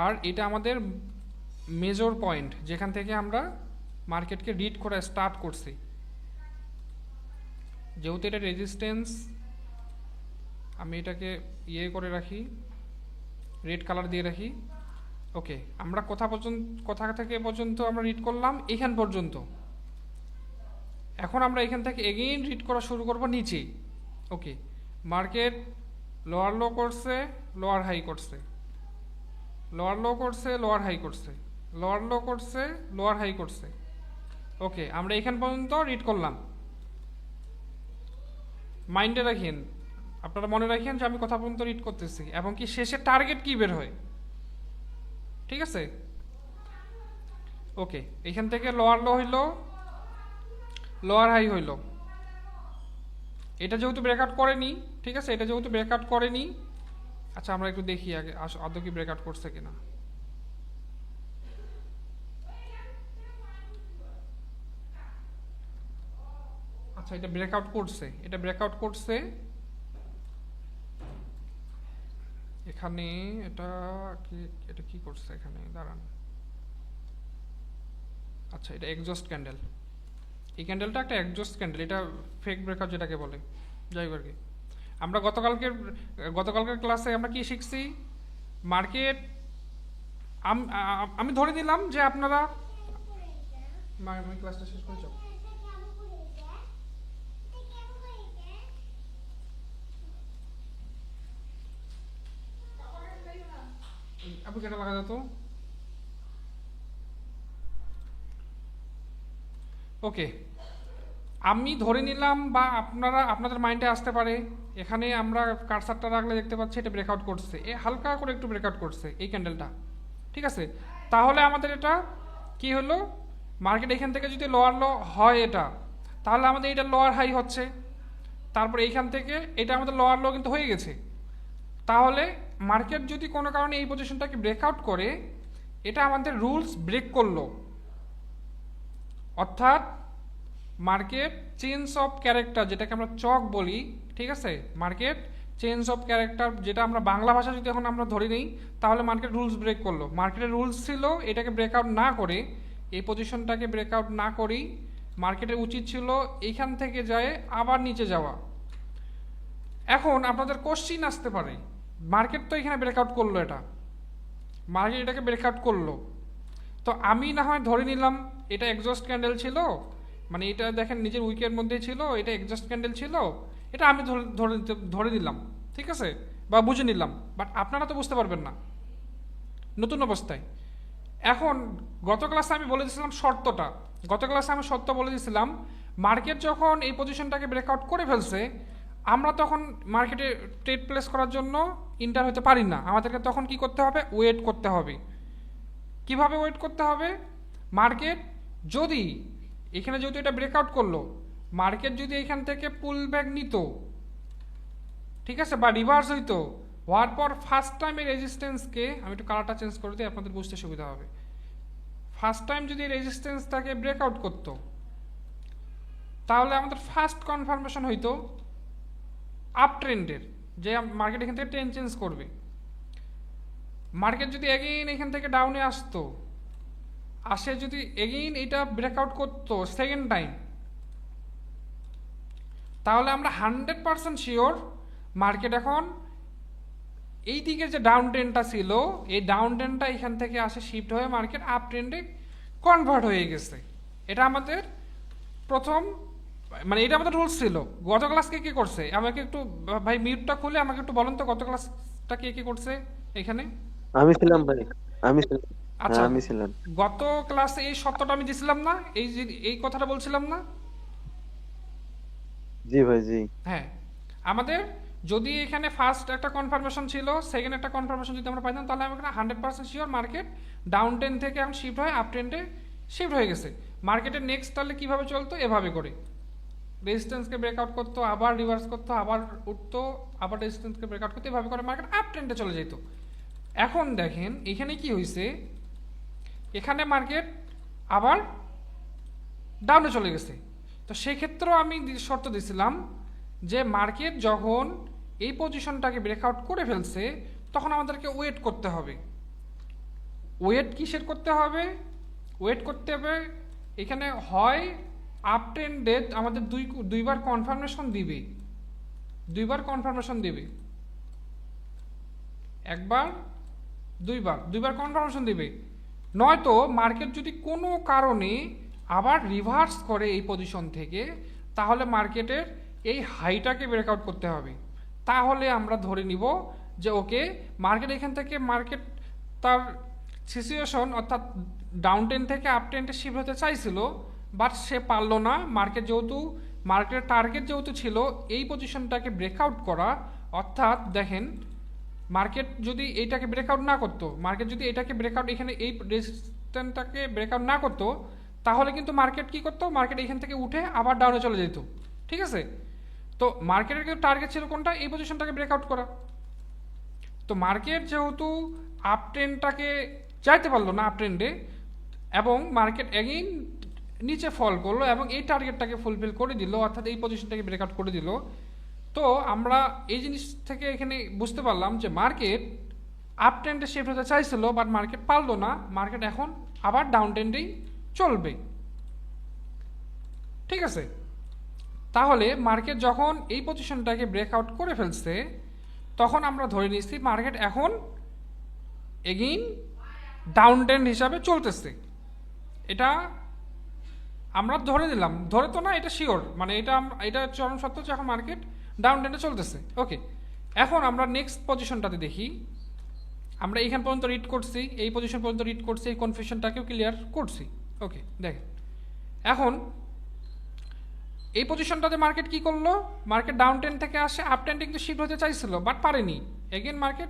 আর এটা আমাদের মেজর পয়েন্ট যেখান থেকে আমরা মার্কেটকে রিড করা স্টার্ট করছি। যেহেতু এটা রেজিস্ট্যান্স, আমি এটাকে ইয়ে করে রাখি, রেড কালার দিয়ে রাখি। ওকে, আমরা কোথা থেকে পর্যন্ত আমরা রিড করলাম, এখান পর্যন্ত। এখন আমরা এখান থেকে এগেইন রিড করা শুরু করব নিচে। ওকে, মার্কেট লোয়ার লো করছে, লোয়ার হাই করছে, লোয়ার লো করছে, লোয়ার হাই করছে, লোয়ার লো করছে, লোয়ার হাই করছে। ওকে, আমরা এখান পর্যন্ত রিড করলাম। মাইন্ডে রাখেন, আপনারা মনে রাখেন যে আমি কথা পর্যন্ত রিড করতেছি এবং কি শেষে টার্গেট কি বের হয়, ঠিক আছে। ওকে, এখান থেকে লোয়ার লো হইল, লোয়ার হাই হইল। এটা যেহেতু ব্রেকআউট করেনি, ঠিক আছে, এটা যেহেতু ব্রেকআউট করেনি, আচ্ছা আমরা একটু দেখি আগে আদৌ কি ব্রেকআউট করছে কিনা। আচ্ছা এটা ব্রেকআউট করছে, এটা ব্রেকআউট করছে এখানে। এটা কি করছে এখানে, দাঁড়ান। আচ্ছা এটা এক্সজস্ট ক্যান্ডেল, এই ক্যান্ডেলটা একটা এক্সজস্ট ক্যান্ডেল, এটা ফেক ব্রেকআউট যেটাকে বলে। যাই হোক আর কি, আমরা গতকালকের ক্লাসে আমরা কি শিখছি, মার্কেট আমি ধরে নিলাম যে আপনারা ক্লাসটা শেষ করে যাও। আপু কেটে লাগা যেত। ওকে, আমি ধরে নিলাম বা আপনাদের মাইন্ডে আসতে পারে, এখানে আমরা কারসারটা রাখলে দেখতে পাচ্ছি এটা ব্রেকআউট করছে, হালকা করে একটু ব্রেকআউট করছে এই ক্যান্ডেলটা, ঠিক আছে। তাহলে আমাদের এটা কি হলো, মার্কেট এখান থেকে যদি লোয়ার লো হয় এটা, তাহলে আমাদের এটা লোয়ার হাই হচ্ছে, তারপর এইখান থেকে এটা আমাদের লোয়ার লো কিন্তু হয়ে গেছে। তাহলে মার্কেট যদি কোনো কারণে এই পজিশনটাকে ব্রেকআউট করে, এটা আমাদের রুলস ব্রেক করলো, অর্থাৎ মার্কেট চেঞ্জ অফ ক্যারেক্টার, যেটাকে আমরা চক বলি, ঠিক আছে, মার্কেট চেঞ্জ অফ ক্যারেক্টার, যেটা আমরা বাংলা ভাষা যদি এখন আমরা ধরে নিই, তাহলে মার্কেট রুলস ব্রেক করলো। মার্কেটের রুলস ছিল এটাকে ব্রেকআউট না করে, এই পজিশনটাকে ব্রেকআউট না করেই মার্কেটের উচিত ছিল এইখান থেকে যায় আবার নিচে যাওয়া। এখন আপনাদের কোশ্চিন আসতে পারে, মার্কেট তো এখানে ব্রেকআউট করলো, এটা মার্কেট এটাকে ব্রেকআউট করলো, তো আমি না হয় ধরে নিলাম এটা এক্সজস্ট ক্যান্ডেল ছিল, মানে এটা দেখেন নিজের উইকের মধ্যে ছিল, এটা এক্সজস্ট ক্যান্ডেল ছিল, এটা আমি ধরে দিলাম, ঠিক আছে, বা বুঝে নিলাম, বাট আপনারা তো বুঝতে পারবেন না নতুন অবস্থায়। এখন গত ক্লাসে আমি বলে দিয়েছিলাম শর্তটা, গত ক্লাসে আমি শর্ত বলে দিয়েছিলাম, মার্কেট যখন এই পজিশনটাকে ব্রেকআউট করে ফেলছে, আমরা তখন মার্কেটে ট্রেড প্লেস করার জন্য ইন্টার হতে পারি না, আমাদেরকে তখন কি করতে হবে, ওয়েট করতে হবে। কিভাবে ওয়েট করতে হবে, মার্কেট যদি এখানে যেহেতু এটা ব্রেকআউট করলো, মার্কেট যদি এখান থেকে পুল ব্যাক নিত, ঠিক আছে, বা রিভার্স হইতো, হওয়ার পর ফার্স্ট টাইম এই রেজিস্ট্যান্সকে, আমি একটু কালারটা চেঞ্জ করে দিই আপনাদের বুঝতে সুবিধা হবে, ফার্স্ট টাইম যদি রেজিস্ট্যান্সটাকে ব্রেকআউট করতো, তাহলে আমাদের ফার্স্ট কনফার্মেশন হইতো আপ ট্রেন্ডের, যে মার্কেট এখান থেকে ট্রেন্ড চেঞ্জ করবে। মার্কেট যদি এগেইন এখান থেকে ডাউনে আসতো, আসে যদি এগেইন এটা ব্রেকআউট করতো সেকেন্ড টাইম, তাহলে আমরা 100% শিওর মার্কেট এখন এই দিকে যে ডাউন ট্রেন্ডটা ছিল, এই ডাউন ট্রেন্ডটা এখান থেকে আসে শিফট হয়ে মার্কেট আপ ট্রেন্ডে কনভার্ট হয়ে গেছে। এটা আমাদের প্রথম, মানে এটা আমাদের রুলস ছিল। গত ক্লাস কে কে করছে আমাকে একটু, ভাই মিউটটা খুলে আমাকে একটু বলেন তো গত ক্লাসটা কে কে করছে এখানে। আমি ছিলাম ভাই, আমি ছিলাম। আচ্ছা, আমি ছিলাম। গত ক্লাসে এই সত্যটা আমি দিছিলাম না, এই কথাটা বলছিলাম না? জি ভাই, জি। হ্যাঁ, আমাদের যদি এখানে ফার্স্ট একটা কনফার্মেশন ছিল, সেকেন্ড একটা কনফার্মেশন যদি আমরা পাইতাম, তাহলে আমরা 100% শিওর মার্কেট ডাউন ট্রেন থেকে এখন শিফট হয়ে আপ ট্রেন্ডে শিফট হয়ে গেছে। মার্কেটের নেক্সট তাহলে কিভাবে চলতো? এভাবে করে রেজিস্ট্যান্সকে ব্রেকআউট করতো, আবার রিভার্স করতো, আবার উঠতো, আবার রেজিস্ট্যান্সকে ব্রেকআউট করতো, এভাবে করে মার্কেট আপ ট্রেন্ডে চলে যেত। এখন দেখেন এখানে কি হয়েছে, এখানে মার্কেট আবার ডাউনে চলে গেছে। তো সেক্ষেত্রেও আমি শর্ত দিছিলাম যে মার্কেট যখন এই পজিশনটাকে ব্রেকআউট করে ফেলছে, তখন আমাদেরকে ওয়েট করতে হবে। ওয়েট কিসের করতে হবে? ওয়েট করতে হবে এখানে হয় আপ ট্রেন্ডে আমাদের দুইবার কনফার্মেশন দিবে, দুইবার কনফার্মেশন দিবে, একবার দুইবার কনফার্মেশন দিবে। নয়তো মার্কেট যদি কোনো কারণে আবার রিভার্স করে এই পজিশন থেকে, তাহলে মার্কেটের এই হাইটাকে ব্রেকআউট করতে হবে। তাহলে আমরা ধরে নিব যে ওকে, মার্কেট এখান থেকে মার্কেট তার সিচুয়েশন অর্থাৎ ডাউন ট্রেন থেকে আপ ট্রেন্ডে শিফট হতে চাইছিল, বাট সে পারলো না। মার্কেটের টার্গেট যেহেতু ছিল এই পজিশনটাকে ব্রেকআউট করা, অর্থাৎ দেখেন মার্কেট যদি এইটাকে ব্রেকআউট না করতো, মার্কেট যদি এটাকে ব্রেকআউট এখানে এই রেজিস্ট্যান্সটাকে ব্রেকআউট না করতো, তাহলে কিন্তু মার্কেট কি করতো, মার্কেট এখান থেকে উঠে আবার ডাউনে চলে যেত। ঠিক আছে? তো মার্কেটের কিন্তু টার্গেট ছিল কোনটা? এই পজিশনটাকে ব্রেকআউট করা। তো মার্কেট যেহেতু আপ ট্রেন্ডটাকে যাইতে পারলো না আপ ট্রেন্ডে, এবং মার্কেট এগেইন নিচে ফল করলো এবং এই টার্গেটটাকে ফুলফিল করে দিল, অর্থাৎ এই পজিশনটাকে ব্রেকআউট করে দিল। তো আমরা এই জিনিস থেকে এখানে বুঝতে পারলাম যে মার্কেট আপ ট্রেন্ডে শিফট হতে চাইছিল, বাট মার্কেট পারলো না। মার্কেট এখন আবার ডাউন ট্রেন্ডেই চলবে। ঠিক আছে? তাহলে মার্কেট যখন এই পজিশনটাকে ব্রেকআউট করে ফেলছে, তখন আমরা ধরে নিচ্ছি মার্কেট এখন এগেইন ডাউন ট্রেন্ড হিসাবে চলতেছে। এটা আমরা ধরে নিলাম, ধরে তো না, এটা শিওর, মানে এটা চরম সত্য যে এখন মার্কেট ডাউন ট্রেন্ডে চলতেছে। ওকে, এখন আমরা নেক্সট পজিশনটাতে দেখি। আমরা এইখান পর্যন্ত রিড করছি, এই পজিশন পর্যন্ত রিড করছি, এই কনফিউশনটাকেও ক্লিয়ার করছি। ওকে, দেখেন এখন এই পজিশনটাতে মার্কেট কি করলো, মার্কেট ডাউন ট্রেন্ড থেকে আসে আপ ট্রেন্ডে কিন্তু শিফট হতে চাইছিল, বাট পারেনি। এগেন মার্কেট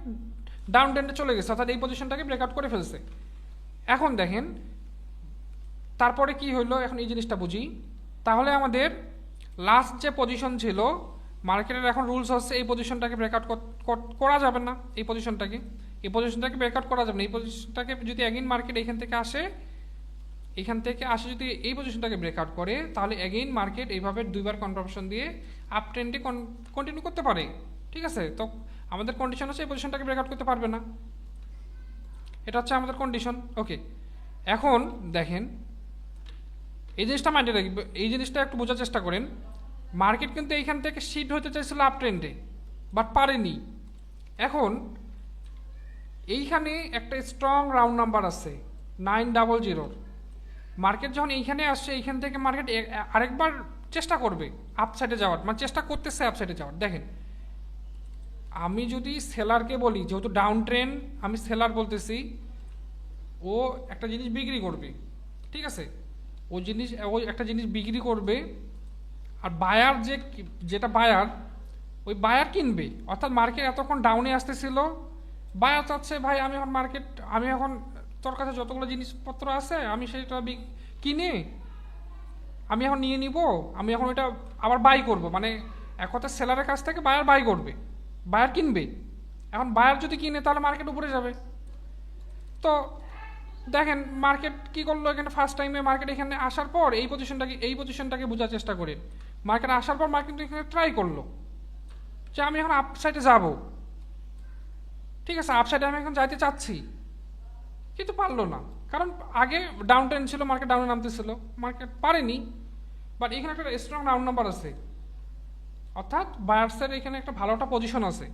ডাউন ট্রেন্ডে চলে গেছে, অর্থাৎ এই পজিশনটাকে ব্রেকআউট করে ফেলছে। এখন দেখেন তারপরে কি হইলো, এখন এই জিনিসটা বুঝি। তাহলে আমাদের লাস্ট যে পজিশন ছিল, মার্কেটের এখন রুলস হচ্ছে এই পজিশনটাকে ব্রেকআউট করা যাবে না। এই পজিশনটাকে ব্রেকআউট করা যাবে না। এই পজিশনটাকে যদি এগেইন মার্কেট এখান থেকে আসে যদি এই পজিশনটাকে ব্রেকআউট করে, তাহলে এগেইন মার্কেট এইভাবে দুইবার কনফার্মেশন দিয়ে আপ ট্রেন্ডে কন্টিনিউ করতে পারে। ঠিক আছে? তো আমাদের কন্ডিশন হচ্ছে এই পজিশনটাকে ব্রেকআউট করতে পারবে না, এটা হচ্ছে আমাদের কন্ডিশন। ওকে, এখন দেখেন এই জিনিসটা মাইন্ডে রাখবে, এই জিনিসটা একটু বোঝার চেষ্টা করেন। মার্কেট কিন্তু এইখান থেকে শিফট হতে চাইছিল আপ ট্রেন্ডে, বাট পারেনি। এখন এইখানে একটা স্ট্রং রাউন্ড নাম্বার আছে 900। মার্কেট যখন এইখানে আসছে, এইখান থেকে মার্কেট আরেকবার চেষ্টা করবে আপসাইডে যাওয়ার, মানে চেষ্টা করতেছে আপসাইডে যাওয়ার। দেখেন আমি যদি সেলারকে বলি, যেহেতু ডাউন ট্রেন, আমি সেলার বলতেছি, ও একটা জিনিস বিক্রি করবে। ঠিক আছে? ও একটা জিনিস বিক্রি করবে, আর বায়ার যেটা বায়ার, ওই বায়ার কিনবে। অর্থাৎ মার্কেট এতক্ষণ ডাউনে আসতেছিল, বায়ার চাচ্ছে ভাই আমি এখন তোর কাছে যতগুলো জিনিসপত্র আছে আমি সেটা কিনে আমি এখন নিয়ে নিব, আমি এখন ওইটা আবার বাই করব। মানে এক কথা সেলারের কাছ থেকে বায়ার বাই করবে, বায়ার কিনবে। এখন বায়ার যদি কিনে তাহলে মার্কেট উপরে যাবে। তো দেখেন মার্কেট কি করলো, এখানে ফার্স্ট টাইমে মার্কেট এখানে আসার পর এই পজিশনটাকে বোঝার চেষ্টা করেন। মার্কেট আসার পর মার্কেট এখানে ট্রাই করলো যে আমি এখন আপ সাইডে যাবো। ঠিক আছে, আপ সাইডে আমি এখন যাইতে চাচ্ছি, কিন্তু পারলো না, কারণ আগে ডাউন ট্রেন্ড ছিল, মার্কেট ডাউনে নামতেছিল, মার্কেট পারেনি। বাট এখানে একটা স্ট্রং রাউন্ড নাম্বার আছে, অর্থাৎ বায়ার্সের এখানে একটা ভালো একটা পজিশন আছে।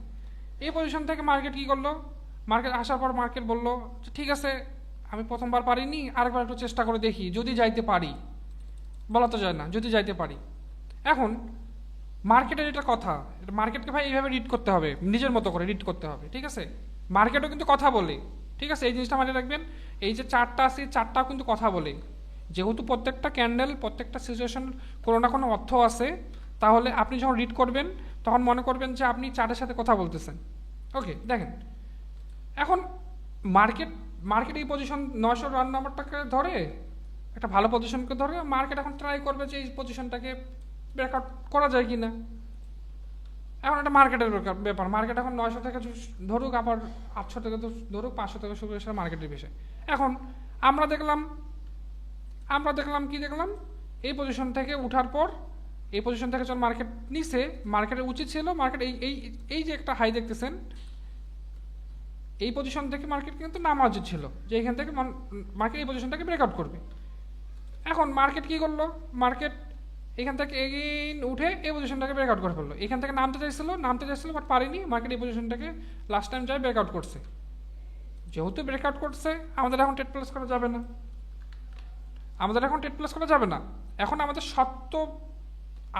এই পজিশন থেকে মার্কেট কি করলো, মার্কেট আসার পর মার্কেট বললো ঠিক আছে আমি প্রথমবার পারিনি, আরেকবার একটু চেষ্টা করে দেখি, যদি যাইতে পারি, বলা তো যায় না, যদি যাইতে পারি। এখন মার্কেটের এটা কথা, মার্কেটকে ভাই এইভাবে রিড করতে হবে, নিজের মতো করে রিড করতে হবে। ঠিক আছে? মার্কেটও কিন্তু কথা বলে। ঠিক আছে, এই জিনিসটা মাথায় রাখবেন। এই যে চারটা আছে, চারটাও কিন্তু কথা বলে। যেহেতু প্রত্যেকটা ক্যান্ডেল, প্রত্যেকটা সিচুয়েশন কোনো না কোনো অর্থ আছে, তাহলে আপনি যখন রিড করবেন তখন মনে করবেন যে আপনি চার্টের সাথে কথা বলতেছেন। ওকে, দেখেন এখন মার্কেট এই পজিশন 900 রান নাম্বারটাকে ধরে, একটা ভালো পজিশনকে ধরে মার্কেট এখন ট্রাই করবে যে এই পজিশনটাকে ব্রেকআউট করা যায় কি না। এখন একটা মার্কেটের ব্যাপার, মার্কেট এখন 900 থেকে ধরুক, আবার 800 থেকে ধরুক, 500 থেকে শুরু হয়েছে মার্কেটের বিষয়। এখন আমরা দেখলাম কি দেখলাম, এই পজিশন থেকে উঠার পর এই পজিশন থেকে যখন মার্কেট নিচে, মার্কেটের উচিত ছিল মার্কেট এই যে একটা হাই দেখতেছেন, এই পজিশন থেকে মার্কেট কিন্তু নামা উচিত ছিল, যে এখান থেকে মার্কেট এই পজিশনটাকে ব্রেকআউট করবে। এখন মার্কেট কি করলো, মার্কেট এখান থেকে এগেইন উঠে এই পজিশনটাকে ব্রেকআউট করে ফেললো। এখান থেকে নামতে চাইছিল বাট পারেনি, মার্কেট এই পজিশনটাকে লাস্ট টাইম যায় ব্রেকআউট করছে। যেহেতু ব্রেকআউট করছে, আমাদের এখন ট্রেড প্লেস করা যাবে না, এখন আমাদের সত্য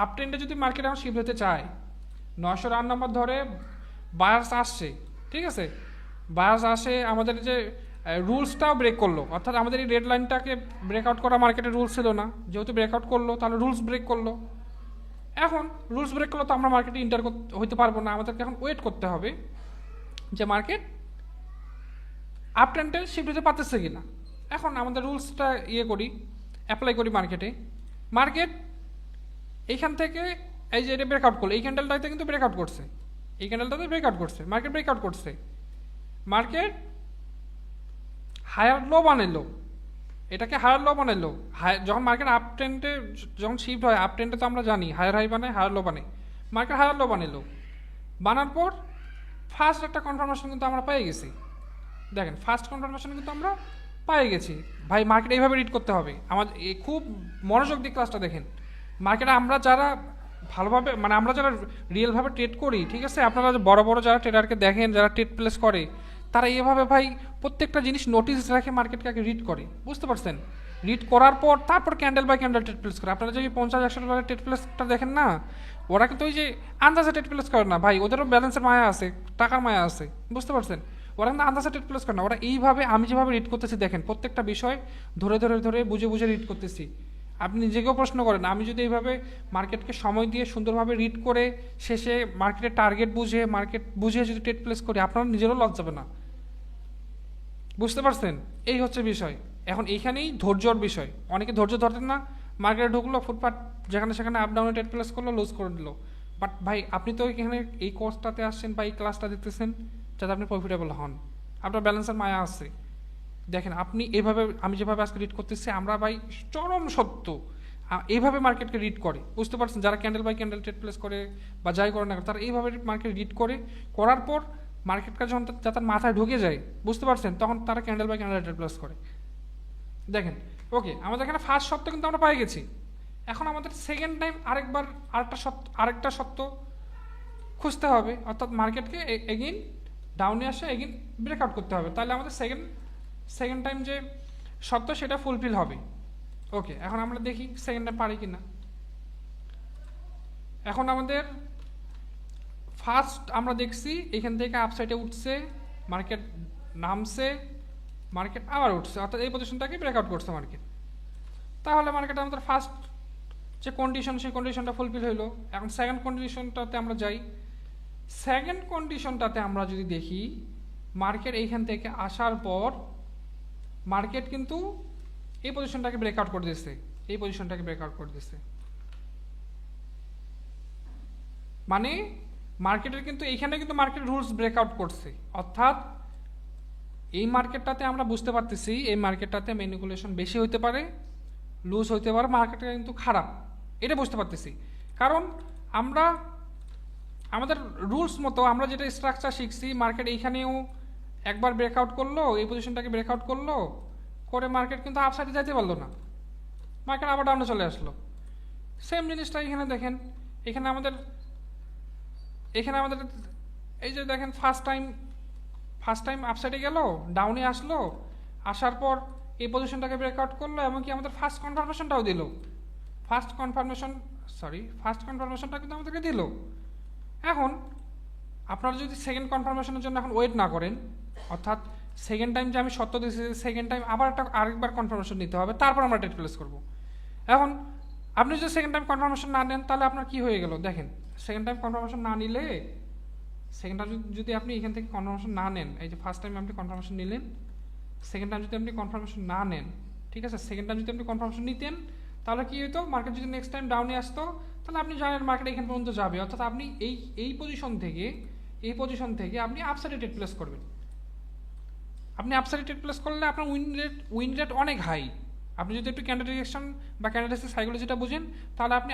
আপ ট্রেন্ডে যদি মার্কেট এখন শিফট হতে চায়, 900 রান নাম্বার ধরে বায়ার্স আসছে, ঠিক আছে, বায়ার্স আসে, আমাদের যে রুলসটাও ব্রেক করলো, অর্থাৎ আমাদের এই রেড লাইনটাকে ব্রেকআউট করা মার্কেটের রুলস ছিল না, যেহেতু ব্রেকআউট করলো তাহলে রুলস ব্রেক করলো। এখন রুলস ব্রেক করলো তো আমরা মার্কেটে ইন্টার হইতে পারবো না, আমাদেরকে এখন ওয়েট করতে হবে যে মার্কেট আপ ট্রেন্ডে শিফট হতে পারতেছে কিনা। এখন আমাদের রুলসটা অ্যাপ্লাই করি মার্কেট এইখান থেকে এই যে এটা ব্রেকআউট করলো, এই ক্যান্ডেলটাতে কিন্তু ব্রেকআউট করছে, মার্কেট ব্রেকআউট করছে, মার্কেট হায়ার লো বানাইলো, এটাকে হায়ার লো বানাইলো। যখন মার্কেট আপ ট্রেন্ডে যখন শিফট হয়, আপ ট্রেন্ডে তো আমরা জানি হায়ার হাই বানায়, হায়ার লো বানায়, মার্কেট হায়ার লো বানাইলো, বানার পর ফার্স্ট একটা কনফার্মেশন কিন্তু আমরা পেয়ে গেছি। দেখেন ফার্স্ট কনফার্মেশন কিন্তু আমরা পেয়ে গেছি। ভাই মার্কেট এইভাবে রিড করতে হবে, আমাদের খুব মনোযোগ দিয়ে ক্লাসটা দেখেন। মার্কেটে আমরা যারা ভালোভাবে, মানে আমরা যারা রিয়েলভাবে ট্রেড করি, ঠিক আছে, আপনারা বড় বড় যারা ট্রেডারকে দেখেন, যারা ট্রেড প্লেস করে, তারা এভাবে ভাই প্রত্যেকটা জিনিস নোটিস রাখে, মার্কেটকে আগে রিড করে, বুঝতে পারছেন, রিড করার পর তারপর candle by candle trade place করে। আপনারা যদি 50-100 ডলারের ট্রেড প্লেসটা দেখেন না, ওরা কিন্তু ওই যে আন্দাজে ট্রেড প্লেস করে না ভাই, ওদেরও ব্যালেন্সের মায়া আছে, টাকার মায়া আছে, বুঝতে পারছেন, ওরা কিন্তু আন্দাজে ট্রেড প্লেস করে না, ওরা এইভাবে আমি যেভাবে রিড করতেছি দেখেন, প্রত্যেকটা বিষয় ধরে বুঝে রিড করতেছি। আপনি নিজেকেও প্রশ্ন করেন, আমি যদি এইভাবে মার্কেটকে সময় দিয়ে সুন্দরভাবে রিড করে শেষে মার্কেটের টার্গেট বুঝে যদি ট্রেড প্লেস করি, আপনার নিজেরও লস যাবে না, বুঝতে পারছেন, এই হচ্ছে বিষয়। এখন এইখানেই ধৈর্যর বিষয়, অনেকে ধৈর্য ধরতেন না, মার্কেটে ঢুকলো, ফুটপাথ যেখানে সেখানে আপ ডাউনে ট্রেড প্লেস করলো, লুজ করে দিল। বাট ভাই আপনি তো এখানে এই কোর্সটাতে আসছেন বা এই ক্লাসটা দেখতেছেন যাতে আপনি প্রফিটেবল হন, আপনার ব্যালেন্সের মায়া আছে। দেখেন আপনি এভাবে, আমি যেভাবে আজকে রিড করতেছি, আমরা ভাই চরম সত্য এইভাবে মার্কেটকে রিড করে, বুঝতে পারছেন, যারা candle by candle trade place করে বা যাই করে না, তারা এইভাবে মার্কেট রিড করার পর মার্কেটটা যখন তার মাথায় ঢুকে যায়, বুঝতে পারছেন, তখন তারা candle by candle trade place করে। দেখেন ওকে, আমাদের এখানে ফার্স্ট সত্য কিন্তু আমরা পেয়ে গেছি। এখন আমাদের সেকেন্ড টাইম আরেকটা সত্য খুঁজতে হবে, অর্থাৎ মার্কেটকে এগেইন ডাউনে আসে, এগেইন ব্রেকআউট করতে হবে, তাহলে আমাদের সেকেন্ড টাইম যে সত্য সেটা ফুলফিল হবে। ওকে, এখন আমরা দেখি সেকেন্ড টাইম পারি কিনা। এখন আমাদের ফার্স্ট আমরা দেখছি এখান থেকে আপসাইডে উঠছে, মার্কেট নামছে, মার্কেট আবার উঠছে, অর্থাৎ এই পজিশনটাকে ব্রেকআউট করছে মার্কেট। তাহলে মার্কেট আমাদের ফার্স্ট যে কন্ডিশন, সেই কন্ডিশনটা ফুলফিল হইলো। এখন সেকেন্ড কন্ডিশনটাতে আমরা যাই। সেকেন্ড কন্ডিশনটাতে আমরা যদি দেখি, মার্কেট এইখান থেকে আসার পর মার্কেট কিন্তু এই পজিশনটাকে ব্রেকআউট করে দিচ্ছে, মানে মার্কেটের কিন্তু এইখানে কিন্তু মার্কেট রুলস ব্রেকআউট করছে, অর্থাৎ এই মার্কেটটাতে আমরা বুঝতে পারতেছি এই মার্কেটটাতে ম্যানিপুলেশন বেশি হইতে পারে, লুজ হইতে পারে, মার্কেটটা কিন্তু খারাপ, এটা বুঝতে পারতেছি। কারণ আমরা আমাদের রুলস মতো আমরা যেটা স্ট্রাকচার শিখছি, মার্কেট এইখানেও একবার ব্রেকআউট করলো, এই পজিশনটাকে ব্রেকআউট করলো, করে মার্কেট কিন্তু আপসাইডে যাইতে পারলো না, মার্কেট আবার ডাউনে চলে আসলো। সেম জিনিসটা এখানে দেখেন, এখানে আমাদের এই যে দেখেন ফার্স্ট টাইম আপসাইডে গেল, ডাউনে আসলো, আসার পর এই পজিশনটাকে ব্রেকআউট করলো, এবং কি আমাদের ফার্স্ট কনফার্মেশনটাও দিল, ফার্স্ট কনফার্মেশনটা কিন্তু আমাদেরকে দিল। এখন আপনারা যদি সেকেন্ড কনফার্মেশনের জন্য এখন ওয়েট না করেন, অর্থাৎ সেকেন্ড টাইম যে আমি সত্য দিয়েছি, সেকেন্ড টাইম আবার আরেকবার কনফার্মেশন নিতে হবে, তারপর আমরা ট্রেড প্লেস করব। এখন আপনি যদি সেকেন্ড টাইম কনফার্মেশন না নেন, তাহলে আপনার কি হয়ে গেল দেখেন। সেকেন্ড টাইম কনফার্মেশন না নিলে, সেকেন্ড টাইম যদি আপনি এখান থেকে কনফার্মেশন না নেন, এই যে ফার্স্ট টাইম আপনি কনফার্মেশন নিলেন, সেকেন্ড টাইম যদি আপনি কনফার্মেশন না নেন, ঠিক আছে, সেকেন্ড টাইম যদি আপনি কনফার্মেশন নিতেন, তাহলে কি হতো, মার্কেট যদি নেক্সট টাইম ডাউনে আসতো, তাহলে আপনি জানেন মার্কেট এখান পর্যন্ত যাবে, অর্থাৎ আপনি এই পজিশন থেকে আপনি আপসাইডে ট্রেড প্লেস করবেন। আপনি আপসাইডে ট্রেড প্লেস করলে আপনার উইন রেট অনেক হাই। আপনি যদি একটু ক্যান্ডেল ডিরেকশন বা ক্যান্ডেলের সাইকোলজিটা বুঝেন, তাহলে আপনি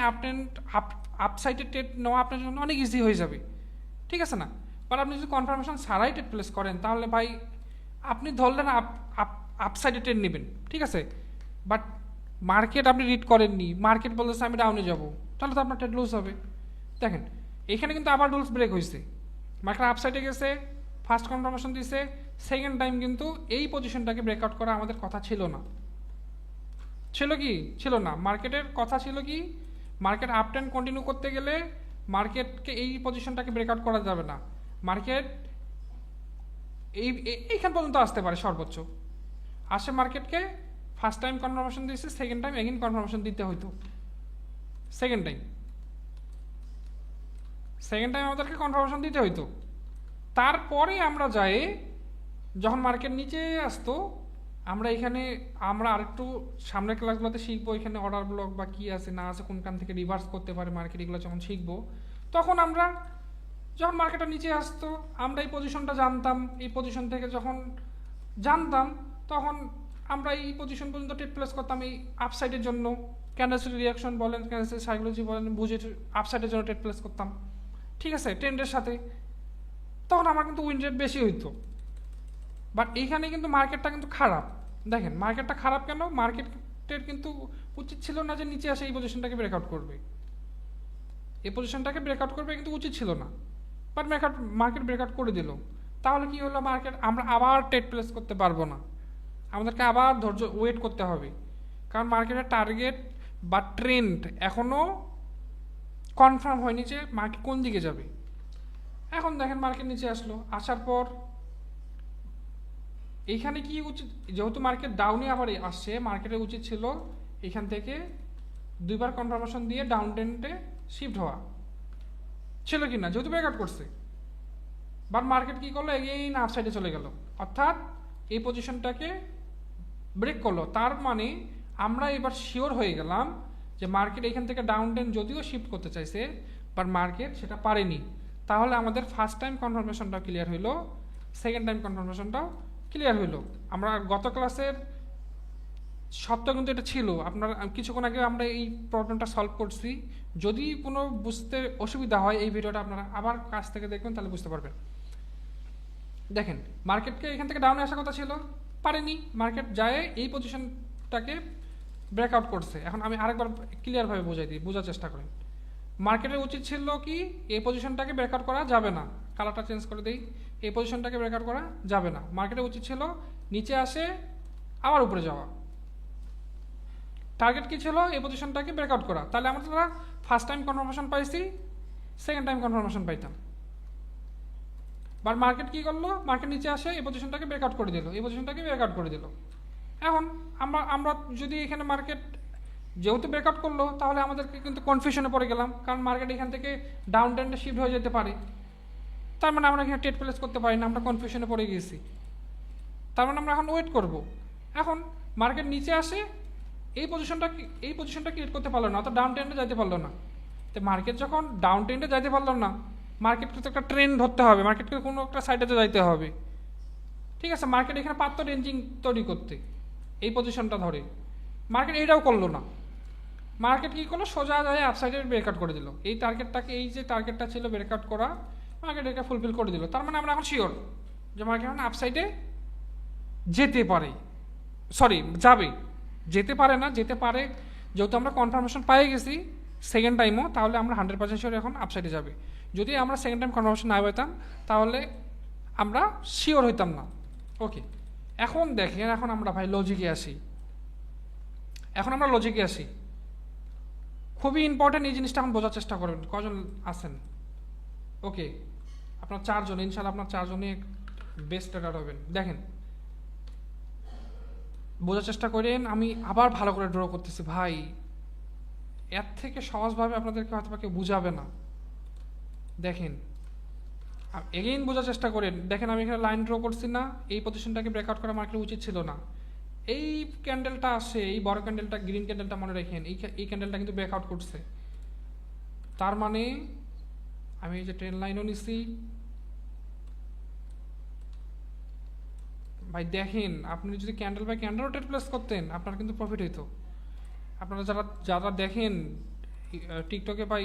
আপসাইডে ট্রেড নেওয়া আপনার জন্য অনেক ইজি হয়ে যাবে, ঠিক আছে না। বাট আপনি যদি কনফার্মেশন ছাড়াই ট্রেড প্লেস করেন, তাহলে ভাই আপনি ধরলেন আপসাইডে ট্রেড নেবেন, ঠিক আছে, বাট মার্কেট আপনি রিড করেননি, মার্কেট বলতেছে আমি ডাউনে যাব, তাহলে তো আপনার ট্রেড লস হবে। দেখেন এখানে কিন্তু আবার রুলস ব্রেক হয়েছে, মার্কেট আপসাইডে গেছে, ফার্স্ট কনফার্মেশন দিয়েছে, সেকেন্ড টাইম কিন্তু এই পজিশনটাকে ব্রেকআউট করা আমাদের কথা ছিল না। ছিল না, মার্কেটের কথা ছিল কি, মার্কেট আপ ট্রেন্ড কন্টিনিউ করতে গেলে মার্কেটকে এই পজিশনটাকে ব্রেকআউট করা যাবে না, মার্কেট এইখান পর্যন্ত আসতে পারে সর্বোচ্চ, আসে মার্কেটকে ফার্স্ট টাইম কনফার্মেশন দিয়েছে, সেকেন্ড টাইম এগেইন কনফার্মেশন দিতে হইতো। সেকেন্ড টাইম আমাদেরকে কনফার্মেশন দিতে হইতো, তারপরে আমরা যাই, যখন মার্কেট নিচে আসতো, আমরা আরেকটু সামনের ক্লাসগুলোতে শিখবো, এখানে অর্ডার ব্লক বা কি আছে না আছে, কোনখান থেকে রিভার্স করতে পারে মার্কেট, এগুলো যখন শিখবো, তখন আমরা যখন মার্কেটটা নিচে আসতো, আমরা এই পজিশনটা জানতাম, এই পজিশন থেকে যখন জানতাম, তখন আমরা এই পজিশন পর্যন্ত ট্রেড প্লেস করতাম এই আপসাইডের জন্য, ক্যান্ডেলসের রিয়াকশন বলেন, ক্যান্ডেলসের সাইকোলজি বলেন, বুঝে আপসাইডের জন্য ট্রেড প্লেস করতাম, ঠিক আছে, ট্রেন্ডের সাথে, তখন আমার কিন্তু উইন রেট বেশি হইতো। বাট এইখানে কিন্তু মার্কেটটা কিন্তু খারাপ। দেখেন মার্কেটটা খারাপ কেন, মার্কেটের কিন্তু উচিত ছিল না যে নিচে আসে এই পজিশনটাকে ব্রেকআউট করবে, এই পজিশনটাকে ব্রেকআউট করবে কিন্তু উচিত ছিল না, বাট মার্কেট ব্রেকআউট করে দিল। তাহলে কি হলো, আমরা আবার ট্রেড প্লেস করতে পারবো না, আমাদেরকে আবার ধৈর্য ওয়েট করতে হবে, কারণ মার্কেটের টার্গেট বা ট্রেন্ড এখনও কনফার্ম হয়নি যে মার্কেট কোন দিকে যাবে। এখন দেখেন মার্কেট নিচে আসলো, আসার পর এইখানে কি উচিত, যেহেতু মার্কেট ডাউনে আবার আসছে, মার্কেটের উচিত ছিল এখান থেকে দুইবার কনফার্মেশন দিয়ে ডাউন ট্রেন্ডে শিফট হওয়া ছিল কি না, যেহেতু ব্রেকআউট করছে। বাট মার্কেট কি করলো, এগেইন আপ সাইডে চলে গেল, অর্থাৎ এই পজিশনটাকে ব্রেক করলো। তার মানে আমরা এবার শিওর হয়ে গেলাম যে মার্কেট এখান থেকে ডাউন ট্রেন্ড যদিও শিফট করতে চাইছে, বাট মার্কেট সেটা পারেনি। তাহলে আমাদের ফার্স্ট টাইম কনফার্মেশনটাও ক্লিয়ার হইলো, সেকেন্ড টাইম কনফার্মেশনটাও ক্লিয়ার হইলো। আমরা গত ক্লাসের সত্য কিন্তু এটা ছিল, আপনার কিছুক্ষণ আগে আমরা এই প্রবলেমটা সলভ করছি। যদি কোনো বুঝতে অসুবিধা হয়, এই ভিডিওটা আপনারা আবার কাছ থেকে দেখবেন, তাহলে বুঝতে পারবেন। দেখেন মার্কেটকে এখান থেকে ডাউনে আসার কথা ছিল, পারেনি, মার্কেট যায় এই পজিশনটাকে ব্রেকআউট করছে। এখন আমি আরেকবার ক্লিয়ারভাবে বোঝার চেষ্টা করেন। মার্কেটের উচিত ছিল কি, এই পজিশনটাকে ব্রেকআউট করা যাবে না, কালারটা চেঞ্জ করে দেই, এই পজিশনটাকে ব্রেকআউট করা যাবে না, মার্কেটের উচিত ছিল নিচে আসে আবার উপরে যাওয়া। টার্গেট কি ছিল, এই পজিশনটাকে ব্রেকআউট করা, তাহলে আমরা ফার্স্ট টাইম কনফার্মেশন পাইছি, সেকেন্ড টাইম কনফার্মেশন পাইতাম। বাট মার্কেট কি করলো, মার্কেট নিচে আসে এই পজিশনটাকে ব্রেকআউট করে দিল, এই পজিশনটাকে ব্রেকআউট করে দিল। এখন আমরা যদি এখানে মার্কেট যেহেতু ব্রেকআউট করলো, তাহলে আমাদেরকে কিন্তু কনফিউশনে পড়ে গেলাম, কারণ মার্কেট এখান থেকে ডাউন ট্রেন্ডে শিফট হয়ে যেতে পারে, তার মানে আমরা এখানে ট্রেড প্লেস করতে পারি না, আমরা কনফিউশনে পড়ে গিয়েছি। তার মানে আমরা এখন ওয়েট করব। এখন মার্কেট নিচে আসে, এই পজিশনটা ক্রিয়েট করতে পারলো না, অর্থাৎ ডাউন ট্রেন্ডে যাইতে পারলো না। তো মার্কেট যখন ডাউন ট্রেন্ডে যাইতে পারলো না, মার্কেটকে তো একটা ট্রেন্ড ধরতে হবে, মার্কেটকে কোনো একটা সাইডে তো যাইতে হবে, ঠিক আছে। মার্কেট এখানে পারতো রেঞ্জিং তৈরি করতে, এই পজিশনটা ধরে, মার্কেট এইটাও করলো না। মার্কেট কী করলো, সোজা যায় আপসাইডে ব্রেকআউট করে দিল, এই যে টার্গেটটা ছিল ব্রেকআউট করা, মার্কেট এটা ফুলফিল করে দিল। তার মানে আমরা এখন শিওর যে মার্কেট এখন আপসাইডে যেতে পারে, যাবে, যেতে পারে না, যেতে পারে, যেহেতু আমরা কনফার্মেশন পেয়ে গেছি সেকেন্ড টাইমও, তাহলে আমরা 100% শিওর এখন আপসাইডে যাবে। যদি আমরা সেকেন্ড টাইম কনফার্মেশন না পেতাম, তাহলে আমরা শিওর হইতাম না। ওকে, এখন দেখেন, এখন আমরা ভাই লজিকে আসি। খুবই ইম্পর্টেন্ট, এই জিনিসটা এখন বোঝার চেষ্টা করবেন। কজন আছেন? ওকে, আপনার 4 জন, ইনশাল্লাহ আপনার 4 জনই বেস্ট ট্রেডার হবেন। দেখেন বোঝার চেষ্টা করেন। আমি আবার ভালো করে ড্র করতেছি ভাই, এর থেকে সহজভাবে আপনাদেরকে হয়তো বা কেউ বুঝাবে না। দেখেন এগেইন বোঝার চেষ্টা করেন। দেখেন আমি এখানে লাইন ড্র করছি না, এই পজিশনটাকে ব্রেকআউট করা মার্কেট উচিত ছিল না। এই ক্যান্ডেলটা আসে, এই বড় ক্যান্ডেলটা, গ্রিন ক্যান্ডেলটা মনে রাখেন, এই ক্যান্ডেলটা কিন্তু ব্রেকআউট করছে। তার মানে আমি এই যে ট্রেন লাইনও নিছি ভাই, দেখেন আপনি যদি candle by candle rotate place করতেন আপনার কিন্তু প্রফিট হইতো। আপনারা যারা যারা দেখেন টিকটকে বা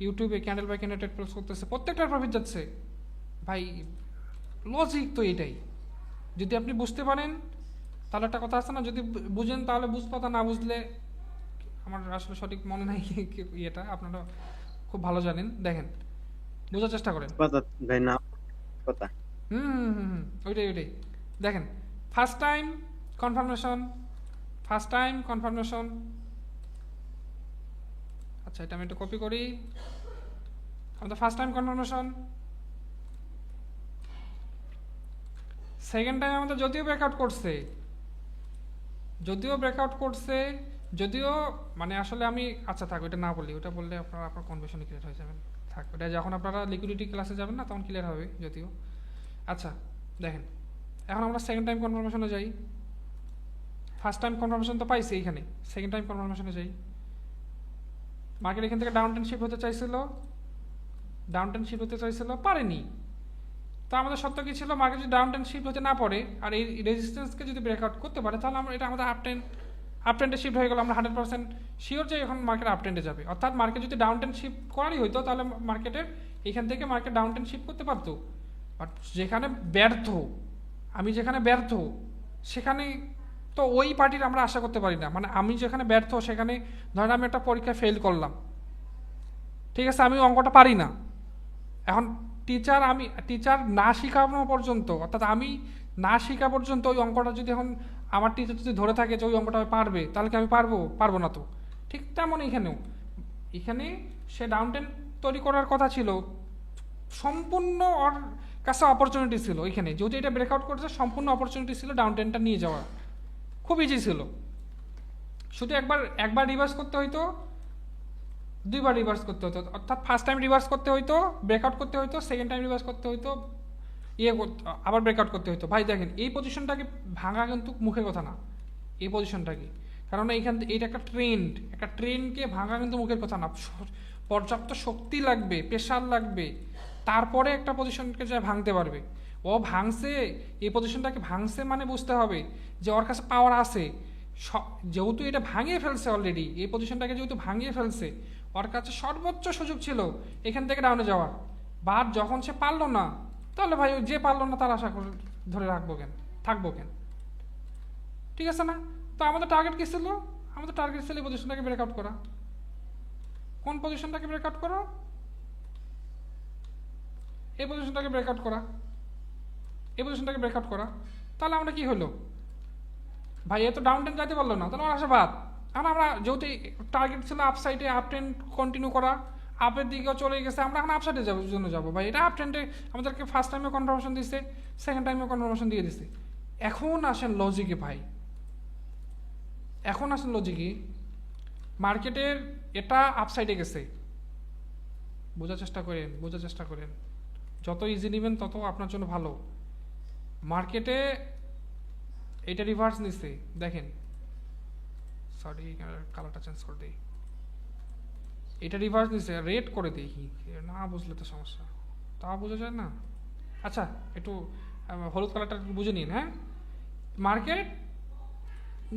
ইউটিউবে candle by candle trade place করতেছে, প্রত্যেকটার প্রফিট যাচ্ছে ভাই। লজিক তো এটাই। যদি আপনি বুঝতে পারেন তাহলে একটা কথা আছে না, যদি বুঝেন তাহলে বুঝতে, তা না বুঝলে আমার আসলে সঠিক মনে নাই ইয়েটা, আপনারা খুব ভালো জানেন। দেখেন বোঝার চেষ্টা করেন। কথা ভাই না, কথা। ওইটাই ওইটাই। দেখেন first time confirmation, first time confirmation. আচ্ছা এটা আমি একটু কপি করি। আমাদের first time confirmation, second time আমাদের যদিও ব্রেকআউট করছে, যদিও মানে আসলে আমি, আচ্ছা থাক ওটা না বলি, ওটা বললে আপনার কনফিউশনে ক্লিয়ার হয়ে যাবেন। থাক ওটা, যখন আপনারা লিকুইডিটি ক্লাসে যাবেন না তখন ক্লিয়ার হবে যদিও। আচ্ছা দেখেন এখন আমরা সেকেন্ড টাইম কনফার্মেশনে যাই। ফার্স্ট টাইম কনফার্মেশন তো পাইছি এইখানে, সেকেন্ড টাইম কনফার্মেশনে যাই। মার্কেট এখান থেকে ডাউন ট্রেন্ড শিফট হতে চাইছিল, পারেনি। তো আমাদের সত্য কি ছিল, মার্কেট যদি ডাউন ট্রেন্ড শিফট হতে না পারে আর এই রেজিস্ট্যান্সকে যদি ব্রেকআউট করতে পারে, তাহলে আমরা এটা আমাদের আপ ট্রেন্ডে শিফট হয়ে গেল। আমরা 100% শিওর যে এখন মার্কেট আপ ট্রেন্ডে যাবে। অর্থাৎ মার্কেট যদি ডাউন ট্রেন্ড শিফট করারই হইতো তাহলে মার্কেটের এখান থেকে মার্কেট ডাউন ট্রেন্ড শিফট করতে পারতো। বাট যেখানে ব্যর্থ সেখানে তো ওই পার্টির আমরা আশা করতে পারি না। মানে আমি যেখানে ব্যর্থ সেখানে, ধরেন আমি একটা পরীক্ষায় ফেল করলাম, ঠিক আছে, আমি অঙ্কটা পারি না। এখন টিচার না শেখানো পর্যন্ত, অর্থাৎ আমি না শেখা পর্যন্ত ওই অঙ্কটা যদি এখন আমার টিচার যদি ধরে থাকে যে ওই অঙ্কটা পারবে, তাহলে কি আমি পারবো না তো। ঠিক তেমন এখানে সে ডাউন ট্রেন্ড তৈরি করার কথা ছিল, সম্পূর্ণ ওর কাছে অপরচুনিটি ছিল এখানে, যদি এটা ব্রেকআউট করেছে সম্পূর্ণ অপরচুনিটি ছিল ডাউন ট্রেন্ডটা নিয়ে যাওয়ার, খুব ইজি ছিল। শুধু একবার রিভার্স করতে হইতো, দুইবার রিভার্স করতে হতো। অর্থাৎ ফার্স্ট টাইম রিভার্স করতে হইতো, ব্রেকআউট করতে হইতো, সেকেন্ড টাইম রিভার্স করতে হইতো, আবার ব্রেকআউট করতে হইতো। ভাই দেখেন এই পজিশনটাকে ভাঙা কিন্তু মুখের কথা না, এই পজিশনটাকে, কারণ এইটা একটা ট্রেন্ডকে ভাঙা কিন্তু মুখের কথা না। পর্যাপ্ত শক্তি লাগবে, প্রেশার লাগবে, তারপরে একটা পজিশনকে যা ভাঙতে পারবে। ও ভাঙছে, এই পজিশনটাকে ভাঙছে মানে বুঝতে হবে যে ওর কাছে পাওয়ার আছে। যেহেতু এটা ভাঙিয়ে ফেলছে অলরেডি, এই পজিশনটাকে যেহেতু ভাঙিয়ে ফেলছে, ওর কাছে সর্বোচ্চ সুযোগ ছিল এখান থেকে ডাউনে যাওয়ার। বাট যখন সে পারলো না, তাহলে ভাই যে পারলো না তার আশা করে ধরে থাকবো কেন? ঠিক আছে না? তো আমাদের টার্গেট কি ছিল? আমাদের টার্গেট ছিল এই পজিশনটাকে ব্রেকআউট করা। কোন পজিশনটাকে ব্রেকআউট করা? এই পজিশনটাকে ব্রেকআউট করা। তাহলে আমরা কি হলো ভাই, এ তো ডাউন ট্রেন্ড যাইতে পারলো না, তাহলে আমার আশাবাদ। এখন আমরা যেহেতু টার্গেট ছিল আপ সাইডে, আপ ট্রেন্ড কন্টিনিউ করা, আপের দিকেও চলে গেছে, আমরা এখন আপ সাইডে যাবো ভাই। এটা আপ ট্রেন্ডে আমাদেরকে ফার্স্ট টাইমে কনফার্মেশন দিচ্ছে, সেকেন্ড টাইমে কনফার্মেশন দিয়ে দিচ্ছে। এখন আসেন লজিকে ভাই, মার্কেটের এটা আপ সাইডে গেছে, বোঝার চেষ্টা করেন। যত ইজি নেবেন তত আপনার জন্য ভালো। মার্কেটে এটা রিভার্স নিচ্ছে, দেখেন, সরি কালারটা চেঞ্জ করে দিই, এটা রিভার্স নিচ্ছে, রেড করে দিই, না বুঝলে তো সমস্যা, তা বোঝা যায় না। আচ্ছা একটু হলুদ কালারটা বুঝে নিন। হ্যাঁ, মার্কেট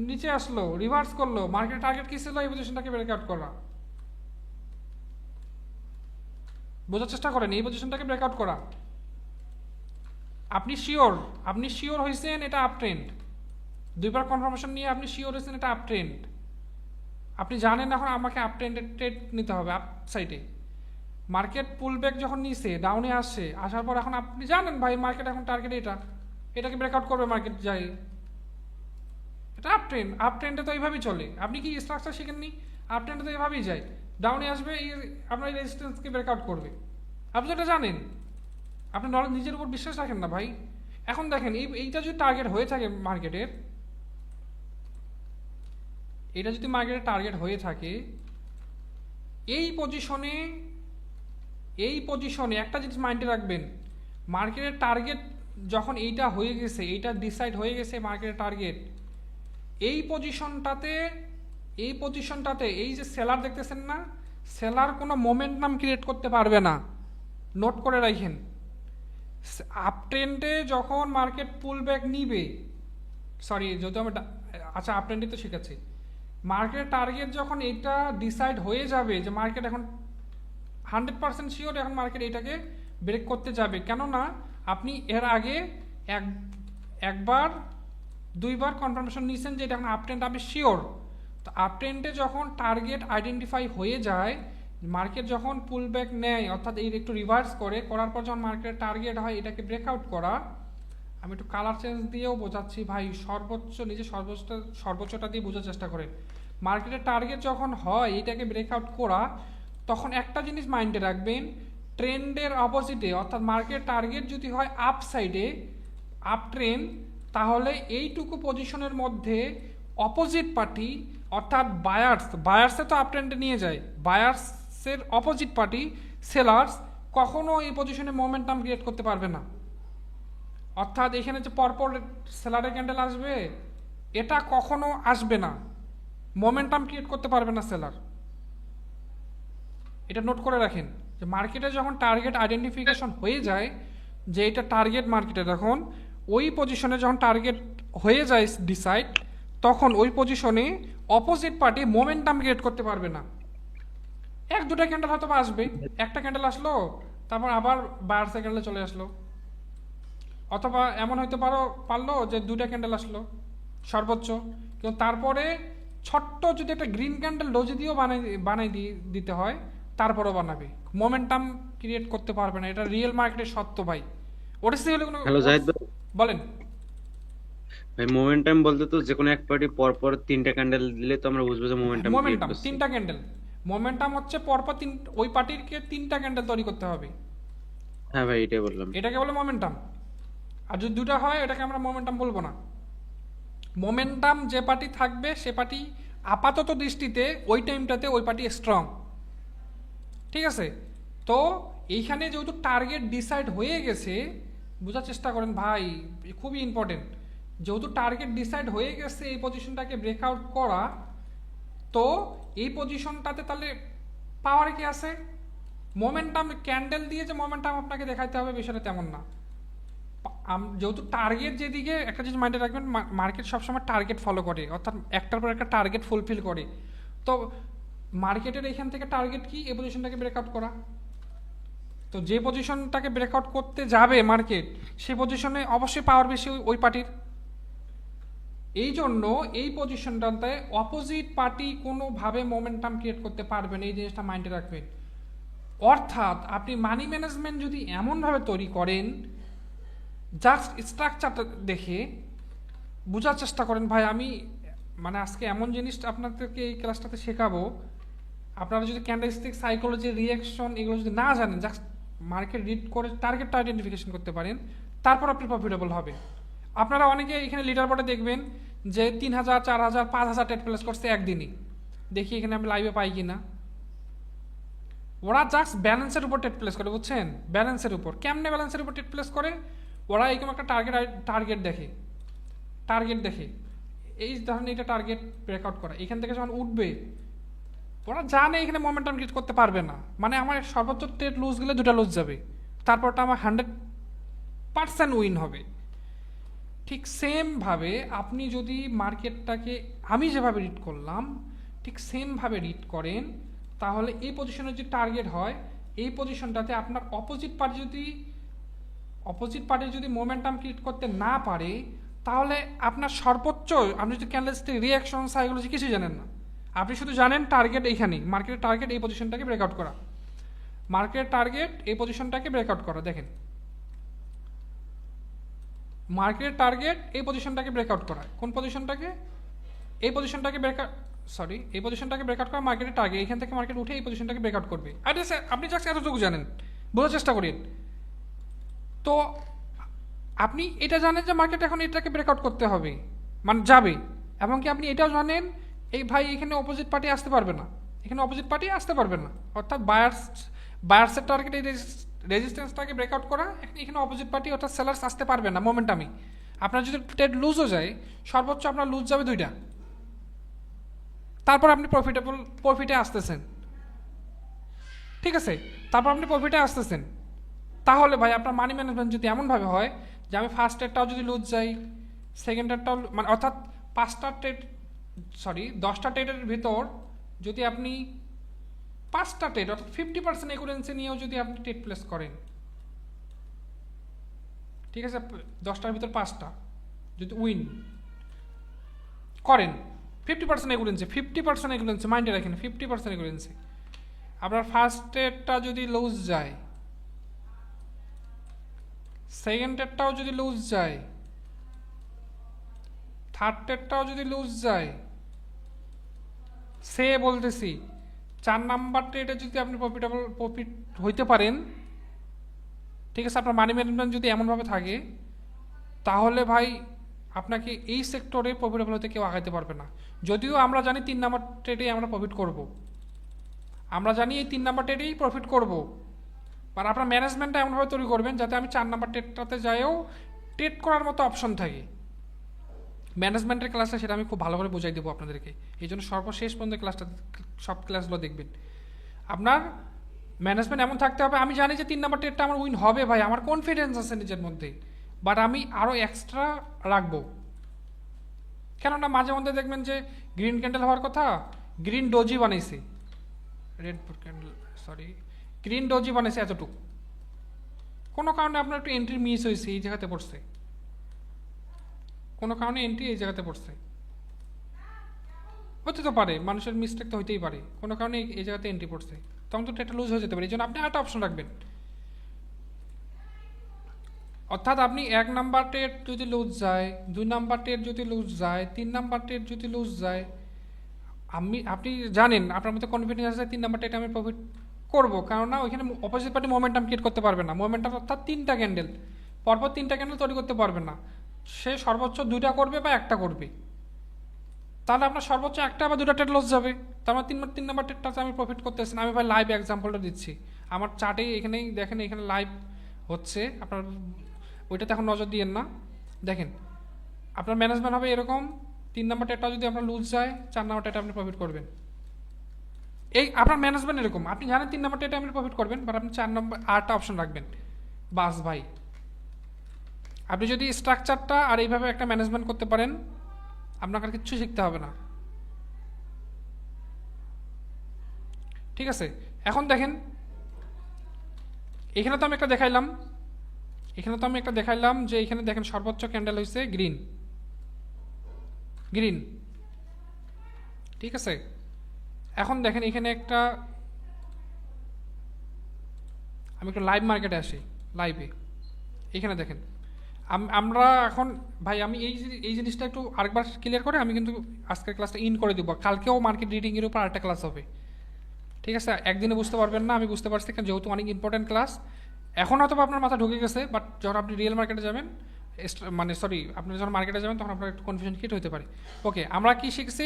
নিচে আসলো, রিভার্স করলো, মার্কেট টার্গেট কি ছিল? এই পজিশনটাকে ব্রেকআউট করা। বোঝার চেষ্টা করেন, এই পজিশনটাকে ব্রেকআউট করা। আপনি শিওর হয়েছেন এটা আপ ট্রেন্ড, দুইবার কনফার্মেশন নিয়ে আপনি শিওর হয়েছেন এটা আপ ট্রেন্ড। আপনি জানেন এখন আমাকে আপ ট্রেন্ডের ট্রেড নিতে হবে, আপ সাইডে। মার্কেট পুল ব্যাক যখন নিচে ডাউনে আসে, আসার পর এখন আপনি জানেন ভাই মার্কেট এখন টার্গেট এটাকে ব্রেকআউট করবে, মার্কেট যায়, এটা আপ ট্রেন্ডে তো এইভাবেই চলে। আপনি কি স্ট্রাকচার শিখেননি? আপ ট্রেন্ডে তো এইভাবেই যায়, ডাউনে আসবে, আপনার রেজিস্ট্যান্সকে ব্রেকআউট করবে, আপনি এটা জানেন। আপনি নিজের উপর বিশ্বাস রাখেন না ভাই। এখন দেখেন এইটা যদি টার্গেট হয়ে থাকে মার্কেটের, এটা যদি মার্কেটের টার্গেট হয়ে থাকে, এই পজিশনে একটা জিনিস মাইন্ডে রাখবেন, মার্কেটের টার্গেট যখন এইটা হয়ে গেছে, এইটা ডিসাইড হয়ে গেছে মার্কেটের টার্গেট, এই পজিশনটাতে এই যে সেলার দেখতেছেন না, সেলার কোনো মোমেন্টাম ক্রিয়েট করতে পারবে না। নোট করে রাখেন, আপ ট্রেন্ডে যখন মার্কেট পুল ব্যাক নিবে, সরি যদি আমি আচ্ছা আপ ট্রেন্ডে তো শিখেছি, মার্কেট টার্গেট যখন এটা ডিসাইড হয়ে যাবে যে মার্কেট এখন 100% শিওর এখন মার্কেট এটাকে ব্রেক করতে যাবে, কেননা আপনি এর আগে একবার দুইবার কনফার্মেশন নিয়েছেন যে এটা এখন আপ ট্রেন্ড, আপনি শিওর। তো আপ ট্রেন্ডে যখন টার্গেট আইডেন্টিফাই হয়ে যায়, মার্কেট যখন পুল ব্যাক নেয় অর্থাৎ এই একটু রিভার্স করার পর যখন মার্কেটের টার্গেট হয় এটাকে ব্রেকআউট করা, আমি একটু কালার চেঞ্জ দিয়েও বোঝাচ্ছি ভাই, সর্বোচ্চটা দিয়ে বোঝার চেষ্টা করেন। মার্কেটের টার্গেট যখন হয় এটাকে ব্রেকআউট করা, তখন একটা জিনিস মাইন্ডে রাখবেন, ট্রেন্ডের অপোজিটে অর্থাৎ মার্কেট টার্গেট যদি হয় আপ সাইডে, আপ ট্রেন্ড, তাহলে এইটুকু পজিশনের মধ্যে অপোজিট পার্টি অর্থাৎ বায়ার্সে তো আপ ট্রেন্ডে নিয়ে যায়, বায়ার্সের অপোজিট পার্টি সেলার্স কখনো এই পজিশনে মোমেন্টাম ক্রিয়েট করতে পারবে না। অর্থাৎ এখানে যে পরপর সেলারের ক্যান্ডেল আসবে, এটা কখনো আসবে না, মোমেন্টাম ক্রিয়েট করতে পারবে না সেলার। এটা নোট করে রাখেন যে মার্কেটে যখন টার্গেট আইডেন্টিফিকেশন হয়ে যায় যে এটা টার্গেট মার্কেটে, তখন ওই পজিশনে যখন টার্গেট হয়ে যায় ডিসাইড, তখন ওই পজিশনে অপোজিট পার্টি মোমেন্টাম ক্রিয়েট করতে পারবে না। এক দুটা ক্যান্ডেল হয়তো আসবে, একটা ক্যান্ডেল আসলো তারপর আবার বায়ার্সের ক্যান্ডেলে চলে আসলো, অথবা এমন হইতে পারলো যে দুটা ক্যান্ডেল আসলো সর্বোচ্চ, কিন্তু তারপরে ছোট্ট যদি একটা গ্রিন ক্যান্ডেল ডোজি দিয়েও বানাই দিতে হয় তারপরেও বানাবে, মোমেন্টাম ক্রিয়েট করতে পারবে না। এটা রিয়েল মার্কেটের সত্য ভাই। ওটিসি হলে কোনো হ্যালো জাহিদ ভাই। বলেন। ভাই মোমেন্টাম বলতে তো যে কোনো এক পার্টি পর পর তিনটা ক্যান্ডেল দিলে তো আমরা বুঝবো যে মোমেন্টাম ক্রিয়েট মোমেন্টাম করছে। তিনটা ক্যান্ডেল, মোমেন্টাম হচ্ছে পরপর ওই পার্টিকে তিনটা ক্যান্ডেল তৈরি করতে হবে, হ্যাঁ ভাই এটাই বললাম। এটাকে বলে মোমেন্টাম। আর যদি দুটা হয় এটাকে আমরা মোমেন্টাম বলবো না। মোমেন্টাম যে পার্টি থাকবে সে পার্টি আপাতত দৃষ্টিতে ওই টাইমটাতে ওই পার্টি স্ট্রং, ঠিক আছে। তো এইখানে যেহেতু টার্গেট ডিসাইড হয়ে গেছে, বোঝার চেষ্টা করেন ভাই, খুবই ইম্পর্টেন্ট, যেহেতু টার্গেট ডিসাইড হয়ে গেছে এই পজিশনটাকে ব্রেকআউট করা, তো এই পজিশনটাতে তাহলে পাওয়ার কি আছে, মোমেন্টাম ক্যান্ডেল দিয়ে যে মোমেন্টাম আপনাকে দেখাইতে হবে বিষয়টা তেমন না। যেহেতু টার্গেট যেদিকে, একটা জিনিস মাইন্ডে রাখবেন, মার্কেট সবসময় টার্গেট ফলো করে, অর্থাৎ একটার পর একটা টার্গেট ফুলফিল করে। তো মার্কেটের এখান থেকে টার্গেট কি, এই পজিশনটাকে ব্রেকআউট করা। তো যে পজিশনটাকে ব্রেকআউট করতে যাবে মার্কেট, সেই পজিশনে অবশ্যই পাওয়ার বেশি ওই পার্টির। এই জন্য এই পজিশনটাতে অপোজিট পার্টি কোনোভাবে মোমেন্টাম ক্রিয়েট করতে পারবে না, এই জিনিসটা মাইন্ডে রাখবেন। অর্থাৎ আপনি মানি ম্যানেজমেন্ট যদি এমনভাবে তৈরি করেন, জাস্ট স্ট্রাকচারটা দেখে বোঝার চেষ্টা করেন ভাই, আমি মানে আজকে এমন জিনিস আপনাদেরকে এই ক্লাসটাতে শেখাবো, আপনারা যদি ক্যান্ডেলস্টিক সাইকোলজি, রিঅ্যাকশন এগুলো যদি না জানেন, জাস্ট মার্কেট রিড করে টার্গেটটা আইডেন্টিফিকেশন করতে পারেন, তারপর আপনি প্রফিটেবল হবে। আপনারা অনেকে এখানে লিডার বোর্ডে দেখবেন যে 3000, 4000, 5000 ট্রেড প্লেস করছে একদিনই, দেখি এখানে আমি লাইভে পাই কিনা। ওরা জাস্ট ব্যালেন্সের উপর ট্রেড প্লেস করে, বুঝছেন, ব্যালেন্সের উপর। কেমনে ব্যালেন্সের উপর ট্রেড প্লেস করে, ওরা এরকম একটা টার্গেট দেখে এই ধরনের এটা টার্গেট ব্রেকআউট করা, এখান থেকে যখন উঠবে ওরা জানে এখানে মোমেন্টাম ক্রিয়েট করতে পারবে না, মানে আমার সর্বোচ্চ ট্রেড লুজ গেলে দুটা লুজ যাবে, তারপরটা আমার 100% উইন হবে। ঠিক সেমভাবে আপনি যদি মার্কেটটাকে আমি যেভাবে রিড করলাম ঠিক সেমভাবে রিড করেন, তাহলে এই পজিশনের যে টার্গেট হয় এই পজিশনটাতে আপনার অপোজিট পার্টি যদি মোমেন্টাম ক্রিয়েট করতে না পারে, তাহলে আপনার সর্বোচ্চ, আপনি যদি ক্যান্ডেলস্টিক রিঅ্যাকশন সাইকোলজি কিছু জানেন না, আপনি শুধু জানেন টার্গেট এইখানেই, মার্কেটের টার্গেট এই পজিশনটাকে ব্রেকআউট করা, মার্কেটের টার্গেট এই পজিশনটাকে ব্রেকআউট করা। দেখেন মার্কেটের টার্গেট এই পজিশনটাকে ব্রেকআউট করা, কোন পজিশনটাকে, এই পজিশনটাকে এই পজিশনটাকে ব্রেকআউট করা মার্কেটের টার্গেট, এখান থেকে মার্কেট উঠে এই পজিশনটাকে ব্রেকআউট করবে। আরে স্যার আপনি জাস্ট এতটুকু জানেন, বোঝার চেষ্টা করেন। তো আপনি এটা জানেন যে মার্কেট এখন এটাকে ব্রেকআউট করতে হবে, মানে যাবে, এবং কি আপনি এটাও জানেন এই ভাই এখানে অপোজিট পার্টি আসতে পারবে না, এখানে অপোজিট পার্টি আসতে পারবে না, অর্থাৎ বায়ার্সের টার্গেট এই রেজিস্ট্যান্সটাকে ব্রেকআউট করা, এখানে অপোজিট পার্টি অর্থাৎ সেলার্স আসতে পারবে না মোমেন্টামই। আপনার যদি ট্রেড লুজও যায়, সর্বোচ্চ আপনার লুজ যাবে 2টা, তারপর আপনি প্রফিটে আসতেছেন, ঠিক আছে, তারপর আপনি প্রফিটে আসতেছেন। তাহলে ভাই আপনার মানি ম্যানেজমেন্ট যদি এমনভাবে হয় যে আমি ফার্স্ট ট্রেডটাও যদি লুজ যাই, সেকেন্ড ট্রেডটাও, মানে অর্থাৎ 10টা ট্রেডের ভিতর যদি আপনি 5টা ট্রেড অর্থাৎ 50% একুরেন্সি নিয়েও যদি আপনি ট্রেড প্লেস করেন, ঠিক আছে, 10টার ভিতর 5টা যদি উইন করেন, 50% একুরেন্সি মাইন্ডে রাখেন, 50% একুরেন্সি। আপনার ফার্স্ট ট্রেডটা যদি লুজ যায়, সেকেন্ড ট্রেডটাও যদি লুজ যায়, থার্ড ট্রেডটাও যদি লুজ যায়, সে বলতেছি 4 নাম্বার ট্রেডে যদি আপনি প্রফিট হইতে পারেন, ঠিক আছে, আপনার মানি ম্যানেজমেন্ট যদি এমনভাবে থাকে, তাহলে ভাই আপনাকে এই সেক্টরে প্রফিটেবল হতে কেউ আগাইতে পারবে না। যদিও আমরা জানি 3 নাম্বার ট্রেডেই আমরা প্রফিট করব, আমরা জানি এই 3 নাম্বার ট্রেডেই প্রফিট করব, আর আপনার ম্যানেজমেন্টটা এমনভাবে তৈরি করবেন যাতে আমি 4 নাম্বার ট্রেডটাতে যাইও ট্রেড করার মতো অপশন থাকে। ম্যানেজমেন্টের ক্লাসে সেটা আমি খুব ভালো করে বুঝাই দেবো আপনাদেরকে, এই জন্য সর্বশেষ পর্যন্ত সব ক্লাসগুলো দেখবেন। আপনার ম্যানেজমেন্ট এমন থাকতে হবে, আমি জানি যে 3 নাম্বার ট্রেডটা আমার উইন হবে ভাই, আমার কনফিডেন্স আছে নিজের মধ্যে, বাট আমি আরও এক্সট্রা রাখবো। কেননা মাঝে মধ্যে দেখবেন যে গ্রিন ক্যান্ডেল হওয়ার কথা, গ্রিন ডোজি বানাইছে, গ্রিন ডোজি বানাইছে এতটুকু, কোনো কারণে আপনার একটু এন্ট্রি মিস হয়েছে, এই জায়গাতে পড়ছে, কোনো কারণে এন্ট্রি এই জায়গাতে পড়ছে, হতে তো পারে, মানুষের মিস্টেক তো হইতেই পারে, কোনো কারণে এই জায়গাতে এন্ট্রি পড়ছে, তখন তো এটা লুজ হয়ে যেতে পারে। এই জন্য আপনি একটা অপশন রাখবেন, অর্থাৎ আপনি 1 নাম্বার ট্রেড যদি লুজ যায়, 2 নাম্বার ট্রেড যদি লুজ যায়, 3 নাম্বার ট্রেড যদি লুজ যায়, আপনি জানেন আপনার মধ্যে কনফিডেন্স আছে 3 নাম্বার ট্রেড আমি প্রফিট করবো, কারণ না ওইখানে অপোজিট পার্টি মোমেন্টাম ক্রিয়েট করতে পারবে না, মোমেন্টাম অর্থাৎ 3টা ক্যান্ডেল পরপর 3টা ক্যান্ডেল তৈরি করতে পারবে না, সে সর্বোচ্চ 2টা করবে বা 1টা করবে, তাহলে আপনার সর্বোচ্চ 1টা বা 2টা ট্রেড লস যাবে, তার মানে 3 নাম্বার ট্রেডটাতে আমি প্রফিট করতেছি না। আমি ভাই লাইভ এক্সাম্পলটা দিচ্ছি, আমার চার্টেই এখানেই দেখেন, এখানে লাইভ হচ্ছে, আপনার ওইটাতে এখন নজর দিয়েন না। দেখেন আপনার ম্যানেজমেন্ট হবে এরকম, 3 নাম্বার ট্রেডটা যদি আপনার লুজ যায়, 4 নাম্বার ট্রেডে আপনি প্রফিট করবেন, এই আপনার ম্যানেজমেন্ট এরকম, আপনি জানেন 3 নাম্বার ট্রেডে আপনি প্রফিট করবেন, বাট আপনি 4 নাম্বার 8টা অপশন রাখবেন, বাস ভাই। আপনি যদি স্ট্রাকচারটা আর এইভাবে একটা ম্যানেজমেন্ট করতে পারেন, আপনাকে আর কিচ্ছু শিখতে হবে না, ঠিক আছে। এখন দেখেন এখানে তো আমি একটা দেখাইলাম, যে এখানে দেখেন সর্বোচ্চ ক্যান্ডেল হয়েছে গ্রিন, ঠিক আছে। এখন দেখেন এখানে একটা, আমি একটু লাইভ মার্কেটে আসি, লাইভে এখানে দেখেন আমরা এখন, ভাই আমি এই জিনিসটা একটু আরেকবার ক্লিয়ার করে আমি কিন্তু আজকের ক্লাসটা ইন করে দিব, কালকেও মার্কেট রিডিংয়ের উপর আরেকটা ক্লাস হবে, ঠিক আছে। একদিনে বুঝতে পারবেন না, আমি বুঝতে পারছি, কারণ যেহেতু অনেক ইম্পর্টেন্ট ক্লাস, এখন হয়তো আপনার মাথা ঢুকে গেছে, বাট যখন আপনি রিয়েল মার্কেটে যাবেন, আপনি যখন মার্কেটে যাবেন তখন আপনার একটু কনফিউশন ক্রিয়েট হতে পারে। ওকে, আমরা কি শিখছি,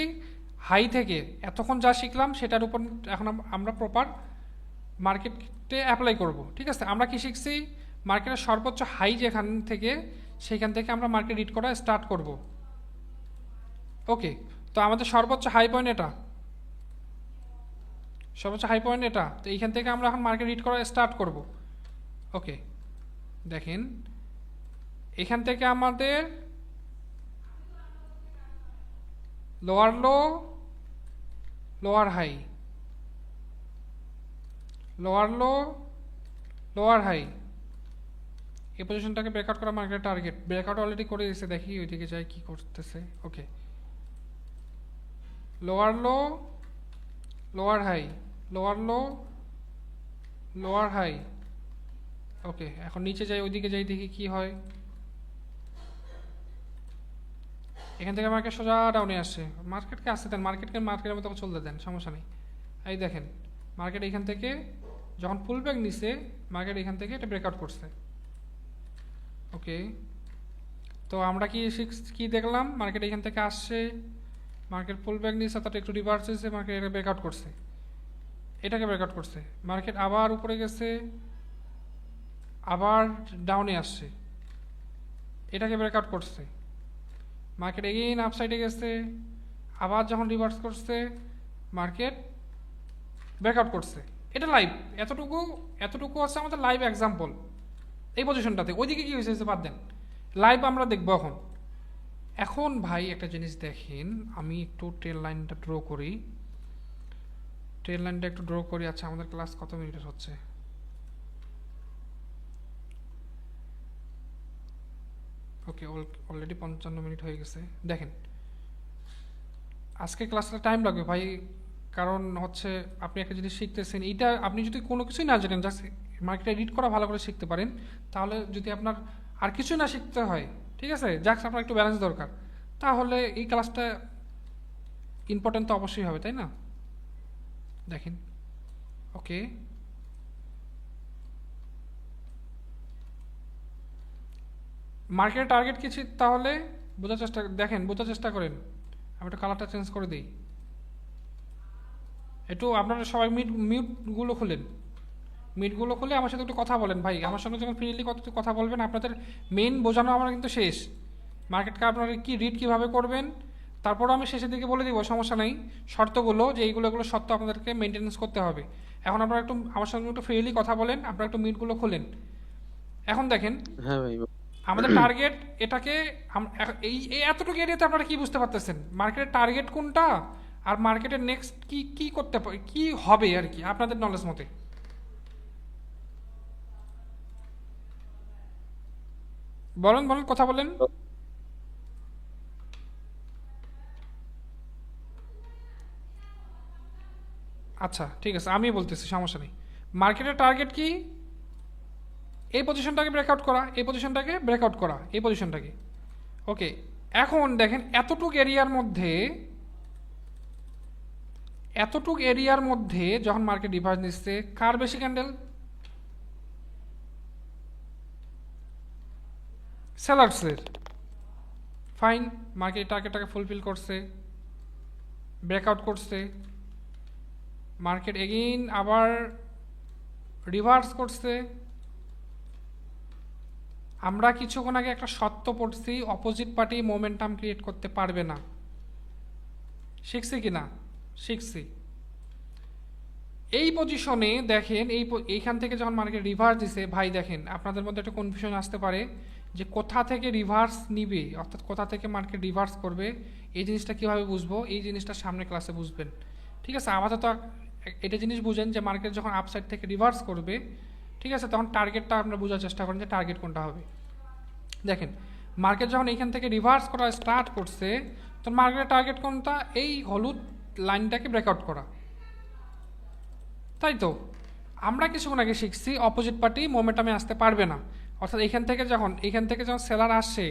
হাই থেকে এতক্ষণ যা শিখলাম সেটার উপর এখন আমরা প্রপার মার্কেটে অ্যাপ্লাই করব, ঠিক আছে। আমরা কি শিখছি, মার্কেটের সর্বোচ্চ হাই যেখান থেকে, সেখান থেকে আমরা মার্কেট রিড করা স্টার্ট করব। ওকে, তো আমাদের সর্বোচ্চ হাই পয়েন্ট এটা, তো এইখান থেকে আমরা এখন মার্কেট রিড করা স্টার্ট করব। ওকে, দেখেন এখান থেকে আমাদের lower low, lower high, lower low, lower high, এই পজিশনটাকে ব্রেকআউট করা মার্কেট টার্গেট, ব্রেকআউট অলরেডি করে দিয়েছে, দেখি ওইদিকে যাই কি করতেছে। Okay, lower low, lower high, lower low, lower high. Okay, এখন নিচে যাই, ওইদিকে যাই, দেখি কি হয়। এখান থেকে মার্কেট সোজা ডাউনে আসছে, মার্কেটকে আসতে দেন, মার্কেটের মতো চলতে দেন, সমস্যা নেই। এই দেখেন মার্কেট এখান থেকে যখন পুল ব্যাক নিছে, মার্কেট এখান থেকে এটা ব্রেকআউট করছে। ওকে, তো আমরা কি দেখলাম, মার্কেট এখান থেকে আসছে, মার্কেট পুল ব্যাক নিচ্ছে, তাতে একটু রিভার্স হয়েছে, মার্কেট এটা ব্রেকআউট করছে, এটাকে ব্রেকআউট করছে, মার্কেট আবার উপরে গেছে, আবার ডাউনে আসছে, এটাকে ব্রেকআউট করছে, মার্কেট এগেইন আপসাইডে গেছে, আবার যখন রিভার্স করছে মার্কেট ব্রেকআউট করছে। এটা লাইভ, এতটুকু এতটুকু আছে আমাদের লাইভ এক্সাম্পল এই পজিশনটাতে। ওইদিকে কি হয়েছে বাদ দেন, লাইভ আমরা দেখবো এখন। এখন ভাই একটা জিনিস দেখেন, আমি একটু ট্রেল লাইনটা ড্র করি, ট্রেল লাইনটা একটু ড্র করি। আচ্ছা আমাদের ক্লাস কত মিনিটের হচ্ছে? ওকে, অলরেডি 55 মিনিট হয়ে গেছে। দেখেন আজকে ক্লাসটা টাইম লাগবে ভাই, কারণ হচ্ছে আপনি একটা জিনিস শিখতেছেন, এইটা আপনি যদি কোনো কিছুই না জানেন, জাস্ট মার্কেটে রিড করা ভালো করে শিখতে পারেন, তাহলে যদি আপনার আর কিছুই না শিখতে হয়, ঠিক আছে, জাস্ট আপনার একটু ব্যালেন্স দরকার, তাহলে এই ক্লাসটা ইম্পর্টেন্ট তো অবশ্যই হবে, তাই না? দেখেন ওকে, মার্কেট টার্গেট কিছু তাহলে বোঝার চেষ্টা দেখেন, বোঝার চেষ্টা করেন। আমি একটু কালারটা চেঞ্জ করে দিই, একটু আপনারা সবাই মিউটগুলো খুলেন, মিটগুলো খুলে আমার সাথে একটু কথা বলেন ভাই, আমার সঙ্গে যখন ফ্রিলি কথা বলবেন, আপনাদের মেইন বোঝানো আমার কিন্তু শেষ। মার্কেটকে আপনারা কি রিড কীভাবে করবেন, তারপরও আমি শেষের দিকে বলে দিব, সমস্যা নেই, শর্তগুলো যে এগুলো শর্ত আপনাদেরকে মেনটেন্স করতে হবে। এখন আপনারা একটু আমার সঙ্গে একটু ফ্রিলি কথা বলেন, আপনারা একটু মিটগুলো খুলেন। এখন দেখেন হ্যাঁ ভাই। আমাদের টার্গেট এটাকে এই এতটুকু এরিয়াতে আপনারা কি বুঝতে পারতেছেন, মার্কেটের টার্গেট কোনটা আর মার্কেটের নেক্সট কি কি করতে কি হবে আর কি আপনাদের নলেজ মতে? বলেন বলেন, কথা বলেন। আচ্ছা ঠিক আছে, আমি বলতেছি, সমস্যা নেই। মার্কেটের টার্গেট কি? এই পজিশনটাকে ব্রেকআউট করা, এই পজিশনটাকে ব্রেকআউট করা, এই পজিশনটাকে। ওকে, এখন দেখেন এতটুক এরিয়ার মধ্যে যখন মার্কেট রিভার্স নিচ্ছে, কার বেশি ক্যান্ডেল? সেলার্সের। ফাইন, মার্কেট টার্গেটটাকে ফুলফিল করছে, ব্রেকআউট করছে, মার্কেট এগেইন আবার রিভার্স করছে। আমরা কিছুক্ষণ আগে একটা সত্য পড়ছি, অপোজিট পার্টি মোমেন্টাম ক্রিয়েট করতে পারবে না, শিখছি কি না? শিখছি। এই পজিশনে দেখেন, এইখান থেকে যখন মার্কেট রিভার্স দিছে, ভাই দেখেন আপনাদের মধ্যে একটা কনফিউশন আসতে পারে যে কোথা থেকে রিভার্স নিবে, অর্থাৎ কোথা থেকে মার্কেট রিভার্স করবে, এই জিনিসটা কীভাবে বুঝবো, এই জিনিসটা সামনে ক্লাসে বুঝবেন, ঠিক আছে? আপাতত এটা জিনিস বুঝেন যে মার্কেট যখন আপসাইড থেকে রিভার্স করবে, ঠিক আছে, তখন টার্গেটটা আপনারা বোঝার চেষ্টা করেন যে টার্গেট কোনটা হবে। দেখেন মার্কেট যখন এইখান থেকে রিভার্স করা স্টার্ট করছে, তখন মার্কেটের টার্গেট কোনটা? এই হলুদ লাইনটাকে ব্রেকআউট করা, তাই তো? আমরা কিছুক্ষণ আগে শিখছি অপোজিট পার্টি মোমেন্টামে আসতে পারবে না, অর্থাৎ এইখান থেকে যখন সেলার আসছে,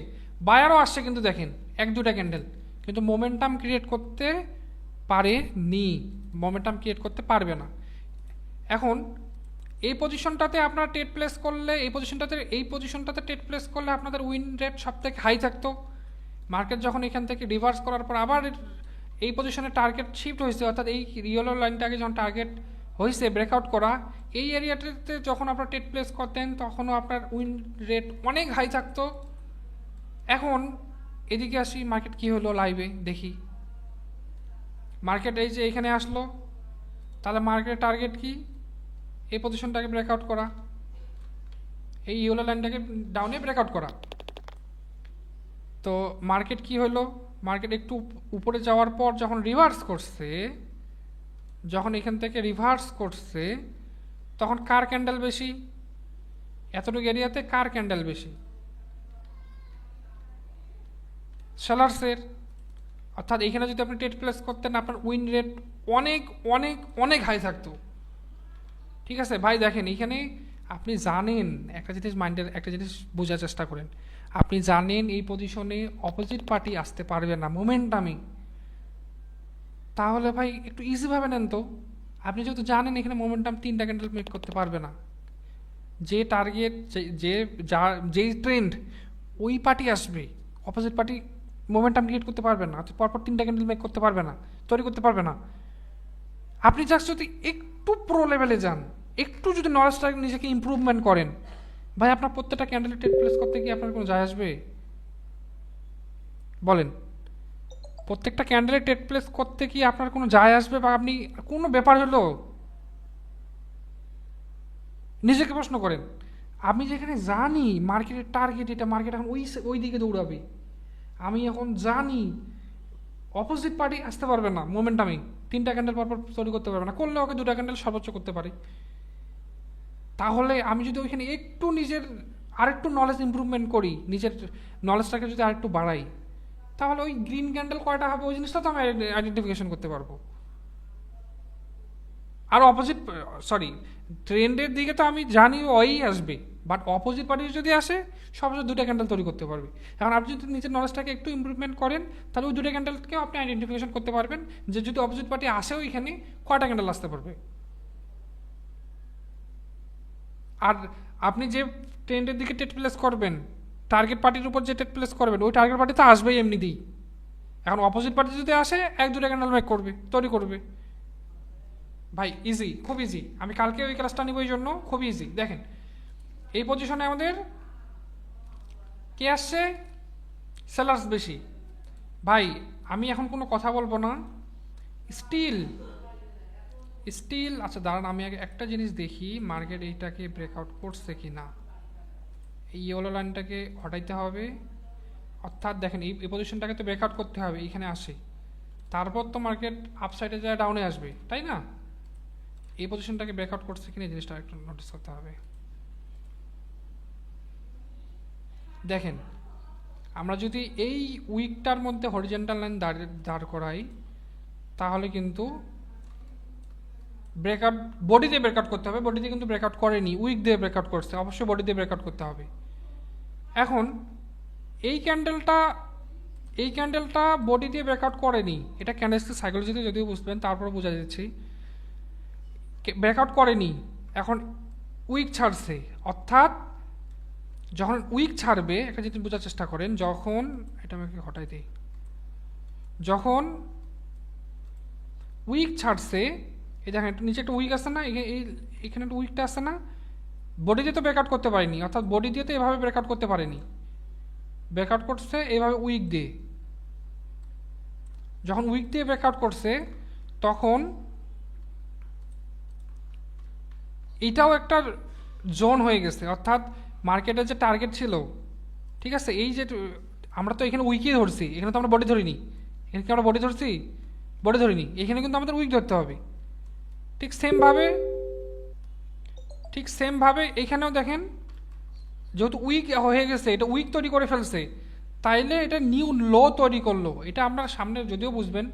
বায়ারও আসছে, কিন্তু দেখেন এক দুটা ক্যান্ডেল, কিন্তু মোমেন্টাম ক্রিয়েট করতে পারে নি, মোমেন্টাম ক্রিয়েট করতে পারবে না। এখন এই পজিশনটাতে আপনারা টেট প্লেস করলে, এই পজিশনটাতে টেট প্লেস করলে আপনাদের উইন রেট সব থেকে হাই থাকতো। মার্কেট যখন এখান থেকে রিভার্স করার পর আবার এই পজিশনে টার্গেট শিফট হয়েছে, অর্থাৎ এই ইয়েলো লাইনটাকে যখন টার্গেট হয়েছে ব্রেকআউট করা, এই এরিয়াটাতে যখন আপনারা টেট প্লেস করতেন, তখনও আপনার উইন রেট অনেক হাই থাকতো। এখন এদিকে আসি, মার্কেট কি হলো লাইভে দেখি। মার্কেট এই যে এখানে আসলো, তাহলে মার্কেটের টার্গেট কি? এই পজিশনটাকে ব্রেকআউট করা, এই ইয়েলো লাইনটাকে ডাউনে ব্রেকআউট করা। তো মার্কেট কি হলো, মার্কেট একটু উপরে যাওয়ার পর যখন রিভার্স করছে, যখন এখান থেকে রিভার্স করছে, তখন কার ক্যান্ডেল বেশি? এতটুকু এরিয়াতে কার ক্যান্ডেল বেশি? সেলার্সের। অর্থাৎ এখানে যদি আপনি টেট প্লেস করতেন, আপনার উইন রেট অনেক অনেক অনেক হাই থাকতো, ঠিক আছে ভাই? দেখেন এখানে আপনি জানেন একটা জিনিস বোঝার চেষ্টা করেন, আপনি জানেন এই পজিশনে অপোজিট পার্টি আসতে পারবে না মোমেন্টামে, তাহলে ভাই একটু ইজিভাবে নেন তো। আপনি যেহেতু জানেন এখানে মোমেন্টাম 3টা ক্যান্ডেল মেক করতে পারবে না, যে টার্গেট যেই ট্রেন্ড ওই পার্টি আসবে, অপোজিট পার্টি মোমেন্টাম ক্রিয়েট করতে পারবে না, পরপর 3টা ক্যান্ডেল মেক করতে পারবে না, তৈরি করতে পারবে না। আপনি জাস্ট যদি একটু প্রো লেভেলে যান, একটু যদি নলেজটা নিজেকে ইমপ্রুভমেন্ট করেন, ভাই আপনার প্রত্যেকটা ক্যান্ডেলে ট্রেড প্লেস করতে গিয়ে আপনার কোনো যায় আসবে? বলেন, প্রত্যেকটা ক্যান্ডেলে ট্রেড প্লেস করতে কি আপনার কোনো যায় আসবে? বা আপনি কোনো ব্যাপার হলো নিজেকে প্রশ্ন করেন। আমি যেখানে জানি মার্কেটের টার্গেট এটা, মার্কেট এখন ওই দিকে দৌড়াবে, আমি এখন জানি অপোজিট পার্টি আসতে পারবে না মোমেন্টামে, 3টা ক্যান্ডেল পরপর তৈরি করতে পারবে না, করলে ওকে 2টা ক্যান্ডেল সর্বোচ্চ করতে পারে। তাহলে আমি যদি ওইখানে একটু নিজের আরেকটু নলেজ ইমপ্রুভমেন্ট করি, নিজের নলেজটাকে যদি আরেকটু বাড়াই, তাহলে ওই গ্রিন ক্যান্ডেল কয়টা হবে ওই জিনিসটা তো আমি আইডেন্টিফিকেশন করতে পারবো। আর অপোজিট, সরি, ট্রেন্ডের দিকে তো আমি জানি ওই আসবে, বাট অপোজিট পার্টি যদি আসে সবসময় 2টা ক্যান্ডেল তৈরি করতে পারবে। এখন আপনি যদি নিজের নলেজটাকে একটু ইমপ্রুভমেন্ট করেন, তাহলে ওই 2টা ক্যান্ডেলকেও আপনি আইডেন্টিফিকেশন করতে পারবেন যে যদি অপোজিট পার্টি আসেও এখানে কয়টা ক্যান্ডেল আসতে পারবে। আর আপনি যে ট্রেন্ডের দিকে টেট প্লেস করবেন, টার্গেট পার্টির উপর যে টেট প্লেস করবেন, ওই টার্গেট পার্টি তো আসবেই এমনিতেই। এখন অপোজিট পার্টি যদি আসে 1-2টা ক্যান্ডেল মেক করবে, তৈরি করবে। ভাই ইজি, খুব ইজি। আমি কালকে ওই ক্লাসটা নিব, এই জন্য খুব ইজি। দেখেন এই পজিশনে আমাদের কে আসছে? সেলার্স বেশি। ভাই আমি এখন কোনো কথা বলবো না, স্টিল স্টিল আচ্ছা দাঁড়ান, আমি আগে একটা জিনিস দেখি মার্কেট এইটাকে ব্রেকআউট করছে কি না। এই ইয়েলো লাইনটাকে হটাইতে হবে, অর্থাৎ দেখেন এই পজিশনটাকে তো ব্রেকআউট করতে হবে, এখানে আসে, তারপর তো মার্কেট আপসাইডে যায় ডাউনে আসবে, তাই না? এই পজিশনটাকে ব্রেকআউট করছে কিনা এই জিনিসটা একটু নোটিস করতে হবে। দেখেন আমরা যদি এই উইকটার মধ্যে হরিজন্টাল লাইন দাঁড় করাই, তাহলে কিন্তু ব্রেকআউট বডি দিয়ে ব্রেকআউট করতে হবে। বডি দিয়ে কিন্তু ব্রেকআউট করেনি, উইক দিয়ে ব্রেকআউট করছে, অবশ্যই বডি দিয়ে ব্রেকআউট করতে হবে। এখন এই ক্যান্ডেলটা বডি দিয়ে ব্রেকআউট করেনি, এটা ক্যান্ডেলস্টিক সাইকোলজিতে যদিও বুঝবেন, তারপরে বোঝা যাচ্ছে ব্রেকআউট করেনি। এখন উইক ছাড়ছে, অর্থাৎ যখন উইক ছাড়বে, একটা জিনিস বোঝার চেষ্টা করেন, যখন এটা আমাকে হটাই দিই, যখন উইক ছাড়ছে, এই দেখেন একটু নিচে একটা উইক আসছে না, এখানে একটা উইকটা আসছে না, বডি দিয়ে তো ব্রেকআউট করতে পারেনি, অর্থাৎ বডি দিয়ে তো এভাবে ব্রেকআউট করতে পারেনি, ব্রেকআউট করছে এইভাবে উইক দিয়ে। যখন উইক দিয়ে ব্রেকআউট করছে, তখন এটাও একটা জোন হয়ে গেছে, অর্থাৎ মার্কেটের যে টার্গেট ছিল, ঠিক আছে, এই যে আমরা তো এখানে উইকই ধরছি, এখানে তো আমরা বডি ধরিনি, এখানে কি আমরা বডি ধরছি? বডি ধরিনি, এখানে কিন্তু আমাদের উইক ধরতে হবে। ঠিক সেমভাবে এখানেও দেখেন, যেহেতু উইক হয়ে গেছে, এটা উইক তৈরি করে ফেলছে, তাইলে এটা নিউ লো তৈরি করলো। এটা আপনার সামনে যদিও বুঝবেন,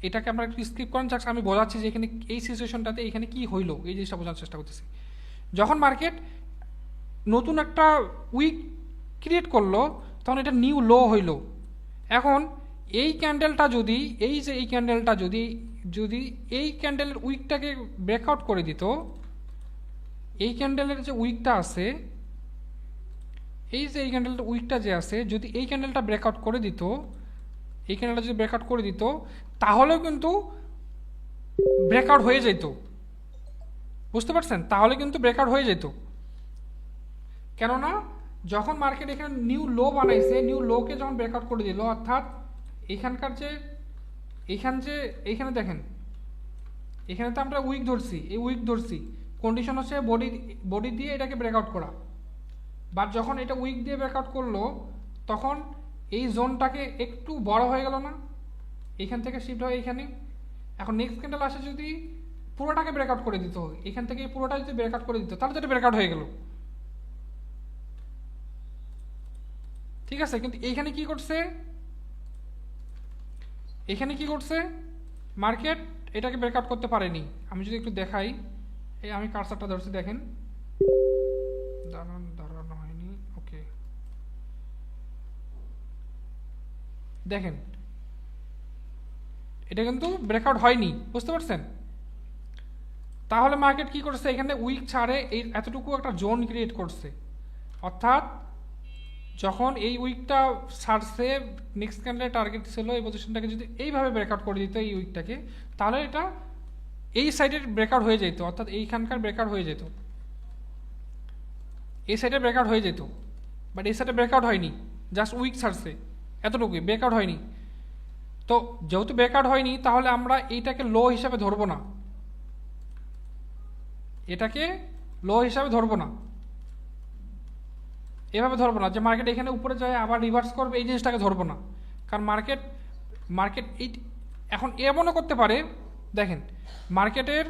এটাকে আমরা একটু স্কিপ করেন, যাক আমি বোঝাচ্ছি যে এখানে এই সিচুয়েশনটাতে এখানে কি হইলো, এই জিনিসটা বোঝার চেষ্টা করতেছি। যখন মার্কেট নতুন একটা উইক ক্রিয়েট করলো, তখন এটা নিউ লো হইল। এখন এই ক্যান্ডেলটা যদি এই ক্যান্ডেলটা যদি এই ক্যান্ডেলের উইকটাকে ব্রেকআউট করে দিত, এই ক্যান্ডেলের যে উইকটা আছে, এই ক্যান্ডেলটা উইকটা যে আছে, যদি এই ক্যান্ডেলটা ব্রেকআউট করে দিত, এই ক্যান্ডেলটা যদি ব্রেকআউট করে দিত, তাহলেও কিন্তু ব্রেকআউট হয়ে যেত। বুঝতে পারছেন? তাহলে কিন্তু ব্রেকআউট হয়ে যেত। কেননা যখন মার্কেট এখানে নিউ লো বানাইছে, নিউ লোকে যখন ব্রেকআউট করে দিল, অর্থাৎ এখানকার যে এইখানে দেখেন, এখানে তো আমরা উইক ধরছি, এই উইক ধরছি, কন্ডিশন হচ্ছে বডি দিয়ে এটাকে ব্রেকআউট করা। বাট যখন এটা উইক দিয়ে ব্রেকআউট করলো, তখন এই জোনটাকে একটু বড় হয়ে গেল না, এখান থেকে শিফট হয়ে এখানে। এখন নেক্সট ক্যান্ডেল আসে যদি পুরোটাকে ব্রেকআউট করে দিত, এখান থেকে পুরোটা যদি ব্রেকআউট করে দিত, তাহলে তো এটা ব্রেকআউট হয়ে গেল। ঠিক আছে, কিন্তু এইখানে কি করছে, মার্কেট এটাকে ব্রেকআউট করতে পারেনি। আমি যদি একটু দেখাই, এই আমি কার্সারটা ধরছি, দেখেন, দাঁড়ানো হয়নি, ওকে, দেখেন এটা কিন্তু ব্রেকআউট হয়নি। বুঝতে পারছেন? তাহলে মার্কেট কি করছে, এখানে উইক ছাড়ে এই এতটুকু একটা জোন ক্রিয়েট করছে, অর্থাৎ যখন এই উইকটা ছাড়ছে, নেক্সট ক্যান্ডেলের টার্গেট ছিল এই পজিশনটাকে যদি এইভাবে ব্রেকআউট করে দিত এই উইকটাকে, তাহলে এটা এই সাইডের ব্রেকআউট হয়ে যেত, অর্থাৎ এইখানকার ব্রেকআউট হয়ে যেত, এই সাইডে ব্রেকআউট হয়ে যেত। বাট এই সাইডে ব্রেকআউট হয়নি, জাস্ট উইক ছাড়ছে, এতটুকুই, ব্রেকআউট হয়নি। তো যেহেতু ব্রেকআউট হয়নি, তাহলে আমরা এইটাকে লো হিসাবে ধরবো না, এটাকে লো হিসাবে ধরবো না, এভাবে ধরবো না যে মার্কেট এখানে উপরে যায় আবার রিভার্স করবে, এই জিনিসটাকে ধরবো না। কারণ মার্কেট মার্কেট এই এখন এমনও করতে পারে, দেখেন মার্কেটের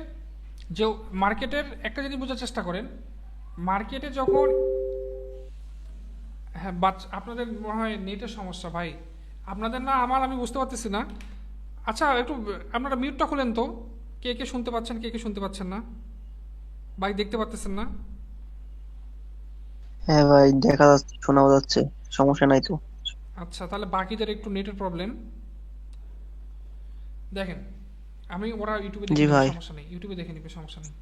যে মার্কেটের একটা জিনিস বোঝার চেষ্টা করেন, মার্কেটে যখন, হ্যাঁ আপনাদের মনে হয় নেটের সমস্যা ভাই, আপনাদের না আমার, আমি বুঝতে পারতেছি না। আচ্ছা একটু আপনারা মিউটটা খুলেন তো, কে কে শুনতে পাচ্ছেন, কে কে শুনতে পাচ্ছেন না, ভাই দেখতে পাচ্তেছেন না? হ্যাঁ ভাই, দেখা যাচ্ছে, শোনাও যাচ্ছে, সমস্যা নাই তো। আচ্ছা তাহলে বাকিদের একটু নেটের প্রবলেম। দেখেন আমি, ওরা ইউটিউবে দেখে জি নিবে, ভাই। সমস্যা নেই, ইউটিউবে দেখে নিবে, সমস্যা নেই।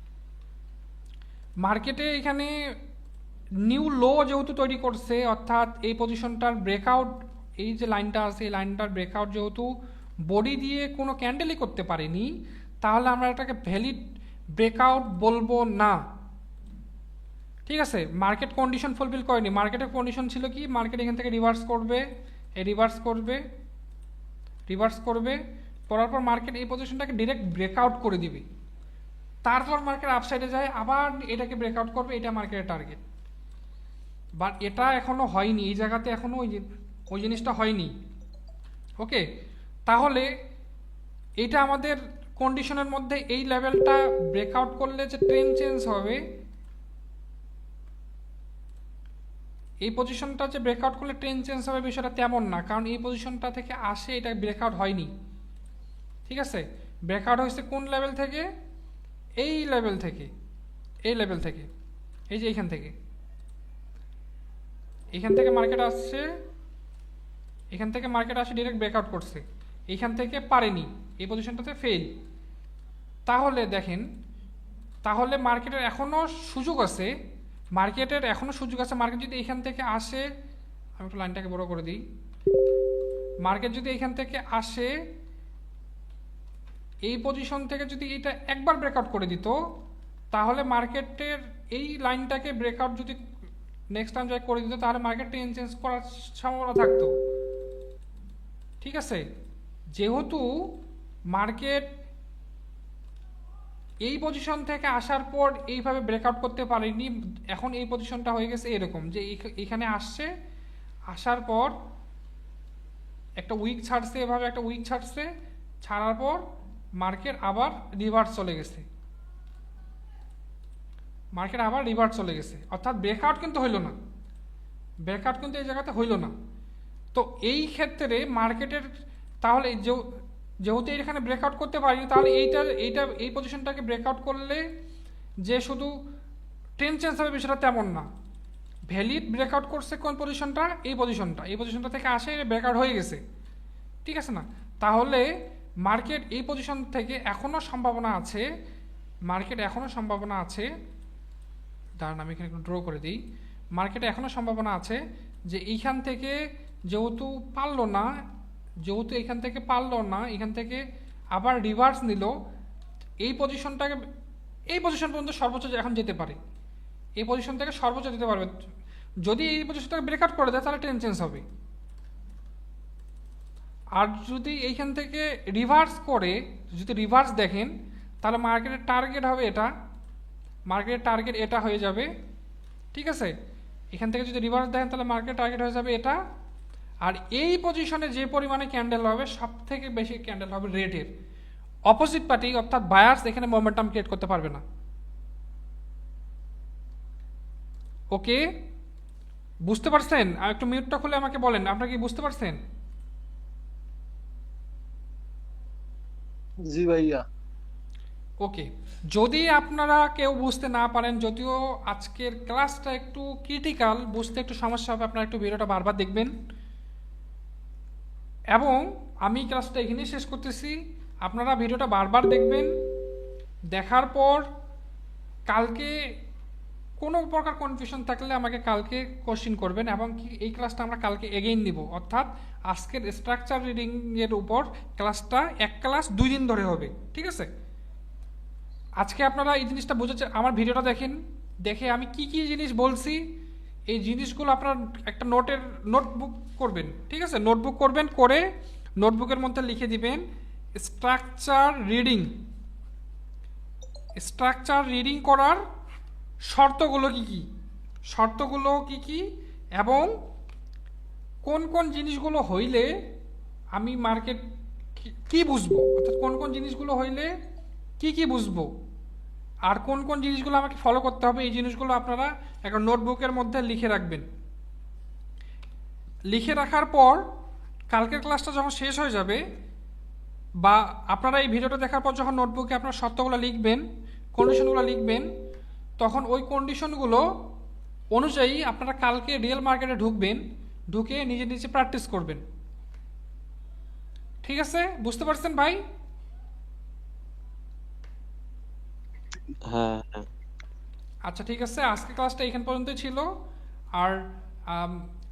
মার্কেটে এখানে নিউ লো যেহেতু তৈরি করছে, অর্থাৎ এই পজিশনটার ব্রেকআউট, এই যে লাইনটা আছে এই লাইনটার ব্রেকআউট যেহেতু বডি দিয়ে কোনো ক্যান্ডেলই করতে পারেনি, তাহলে আমরা এটাকে ভ্যালিড ব্রেকআউট বলবো না। ঠিক আছে, মার্কেট কন্ডিশন ফুলফিল করেনি। মার্কেটের কন্ডিশন ছিল কি, মার্কেট এখান থেকে রিভার্স করবে, রিভার্স করবে, রিভার্স করবে, করার পর মার্কেট এই পজিশনটাকে ডিরেক্ট ব্রেকআউট করে দিবে, তারপর মার্কেট আপসাইডে যায় আবার এটাকে ব্রেকআউট করবে, এটা মার্কেটের টার্গেট। বাট এটা এখনো হয়নি, এই জায়গাতে এখনো ওই জিনিসটা হয়নি। ওকে, তাহলে এটা আমাদের কন্ডিশনের মধ্যে এই লেভেলটা ব্রেকআউট করলে যে ট্রেন্ড চেঞ্জ হবে, এই পজিশনটা যে ব্রেকআউট করলে ট্রেন্ড চেঞ্জ হবে বিষয়টা তেমন না, কারণ এই পজিশনটা থেকে আসে এটা ব্রেকআউট হয়নি। ঠিক আছে, ব্রেকআউট হয়েছে কোন লেভেল থেকে, এই লেভেল থেকে, এই লেভেল থেকে, এই যে এইখান থেকে, এখান থেকে মার্কেট আসছে, এখান থেকে মার্কেট আসে ডিরেক্ট ব্রেকআউট করছে, এইখান থেকে পারেনি, এই পজিশনটাতে ফেল। তাহলে দেখেন, তাহলে মার্কেটের এখনও সুযোগ আছে, মার্কেটের এখনও সুযোগ আছে। মার্কেট যদি এখান থেকে আসে, আমি একটু লাইনটাকে বড় করে দিই, মার্কেট যদি এখান থেকে আসে, এই পজিশন থেকে যদি এটা একবার ব্রেকআউট করে দিত, তাহলে মার্কেটের এই লাইনটাকে ব্রেকআউট যদি নেক্সট টাইম যাই করে দিত, তাহলে মার্কেট ট্রেন্ড চেঞ্জ করার সম্ভাবনা থাকতো। ঠিক আছে, যেহেতু মার্কেট এই পজিশন থেকে আসার পর এইভাবে ব্রেকআউট করতে পারেনি, এখন এই পজিশনটা হয়ে গেছে এরকম যে এখানে আসছে, আসার পর একটা উইক ছাড়ছে, এভাবে একটা উইক ছাড়ছে, ছাড়ার পর মার্কেট আবার রিভার্স চলে গেছে, মার্কেট আবার রিভার্স চলে গেছে, অর্থাৎ ব্রেকআউট কিন্তু হইল না, ব্রেকআউট কিন্তু এই জায়গাতে হইল না। তো এই ক্ষেত্রে মার্কেটের, তাহলে যেহেতু এখানে ব্রেকআউট করতে পারিনি, তাহলে এই পজিশনটাকে ব্রেকআউট করলে যে শুধু ট্রেন্ড চেঞ্জ হবে বিষয়টা তেমন না। ভ্যালিড ব্রেকআউট করছে কোন পজিশনটা, এই পজিশনটা থেকে আসে ব্রেকআউট হয়ে গেছে। ঠিক আছে না, তাহলে মার্কেট এই পজিশন থেকে এখনও সম্ভাবনা আছে, মার্কেট এখনও সম্ভাবনা আছে, দাঁড়ান আমি এখানে একটু ড্র করে দিই, মার্কেটে এখনও সম্ভাবনা আছে যে এইখান থেকে যেহেতু পারলো না, যেহেতু এখান থেকে পারলো না, এখান থেকে আবার রিভার্স নিল, এই পজিশনটাকে, এই পজিশন পর্যন্ত সর্বোচ্চ এখন যেতে পারে, এই পজিশন থেকে সর্বোচ্চ যেতে পারবে। যদি এই পজিশনটাকে ব্রেকআউট করে দেয় তাহলে ট্রেন্ড চেঞ্জ হবে। আর যদি এইখান থেকে রিভার্স করে, যদি রিভার্স দেখেন, তাহলে মার্কেটের টার্গেট হবে এটা, মার্কেটের টার্গেট এটা হয়ে যাবে। ঠিক আছে, এখান থেকে যদি রিভার্স দেখেন তাহলে মার্কেট টার্গেট হয়ে যাবে এটা। আর এই পজিশনে যে পরিমাণে ক্যান্ডেল হবে, সব থেকে বেশি ক্যান্ডেল হবে রেডের, অপোজিট পার্টি অর্থাৎ বায়ার্স এখানে মোমেন্টাম ক্রিয়েট করতে পারবে না। ওকে, বুঝতে পারছেন? আর একটু মিউটটা খুলে আমাকে বলেন, আপনারা কি বুঝতে পারছেন? জি ভাইয়া। ওকে, যদি আপনারা কেউ বুঝতে না পারেন, যদিও আজকের ক্লাসটা একটু ক্রিটিক্যাল, বুঝতে একটু সমস্যা হবে, আপনারা একটু ভিডিওটা বারবার দেখবেন। এবং আমি ক্লাসটা এখানেই শেষ করতেছি, আপনারা ভিডিওটা বারবার দেখবেন, দেখার পর কালকে কোনো প্রকার কনফিউশন থাকলে আমাকে কালকে কোশ্চিন করবেন, এবং কি এই ক্লাসটা আমরা কালকে এগেইন নিব, অর্থাৎ আজকের স্ট্রাকচার রিডিং এর উপর ক্লাসটা এক ক্লাস 2 দিন ধরে হবে, ঠিক আছে? আজকে আপনারা এই জিনিসটা বুঝেছে, আমার ভিডিওটা দেখেন, দেখে আমি কি কি জিনিস বলছি এই জিনিসগুলো আপনারা একটা নোটবুক করবেন, ঠিক আছে? নোটবুক করবেন, করে নোটবুকের মধ্যে লিখে দিবেন স্ট্রাকচার রিডিং। স্ট্রাকচার রিডিং করার শর্তগুলো কি কি, শর্তগুলো কি কি, এবং কোন কোন জিনিসগুলো হইলে আমি মার্কেট কি বুঝবো, অর্থাৎ কোন কোন জিনিসগুলো হইলে কি কি বুঝবো, আর কোন কোন জিনিসগুলো আমাকে ফলো করতে হবে, এই জিনিসগুলো আপনারা একটা নোটবুকের মধ্যে লিখে রাখবেন। লিখে রাখার পর কালকের ক্লাসটা যখন শেষ হয়ে যাবে, বা আপনারা এই ভিডিওটা দেখার পর যখন নোটবুকে আপনার শর্তগুলো লিখবেন, কন্ডিশনগুলো লিখবেন, তখন ওই কন্ডিশনগুলো অনুযায়ী আপনারা কালকে রিয়েল মার্কেটে ঢুকবেন, ঢুকে নিজে নিজে প্র্যাকটিস করবেন। ঠিক আছে, বুঝতে পারছেন ভাই? হ্যাঁ হ্যাঁ। আচ্ছা ঠিক আছে, আজকে ক্লাসটা এখান পর্যন্তই ছিল। আর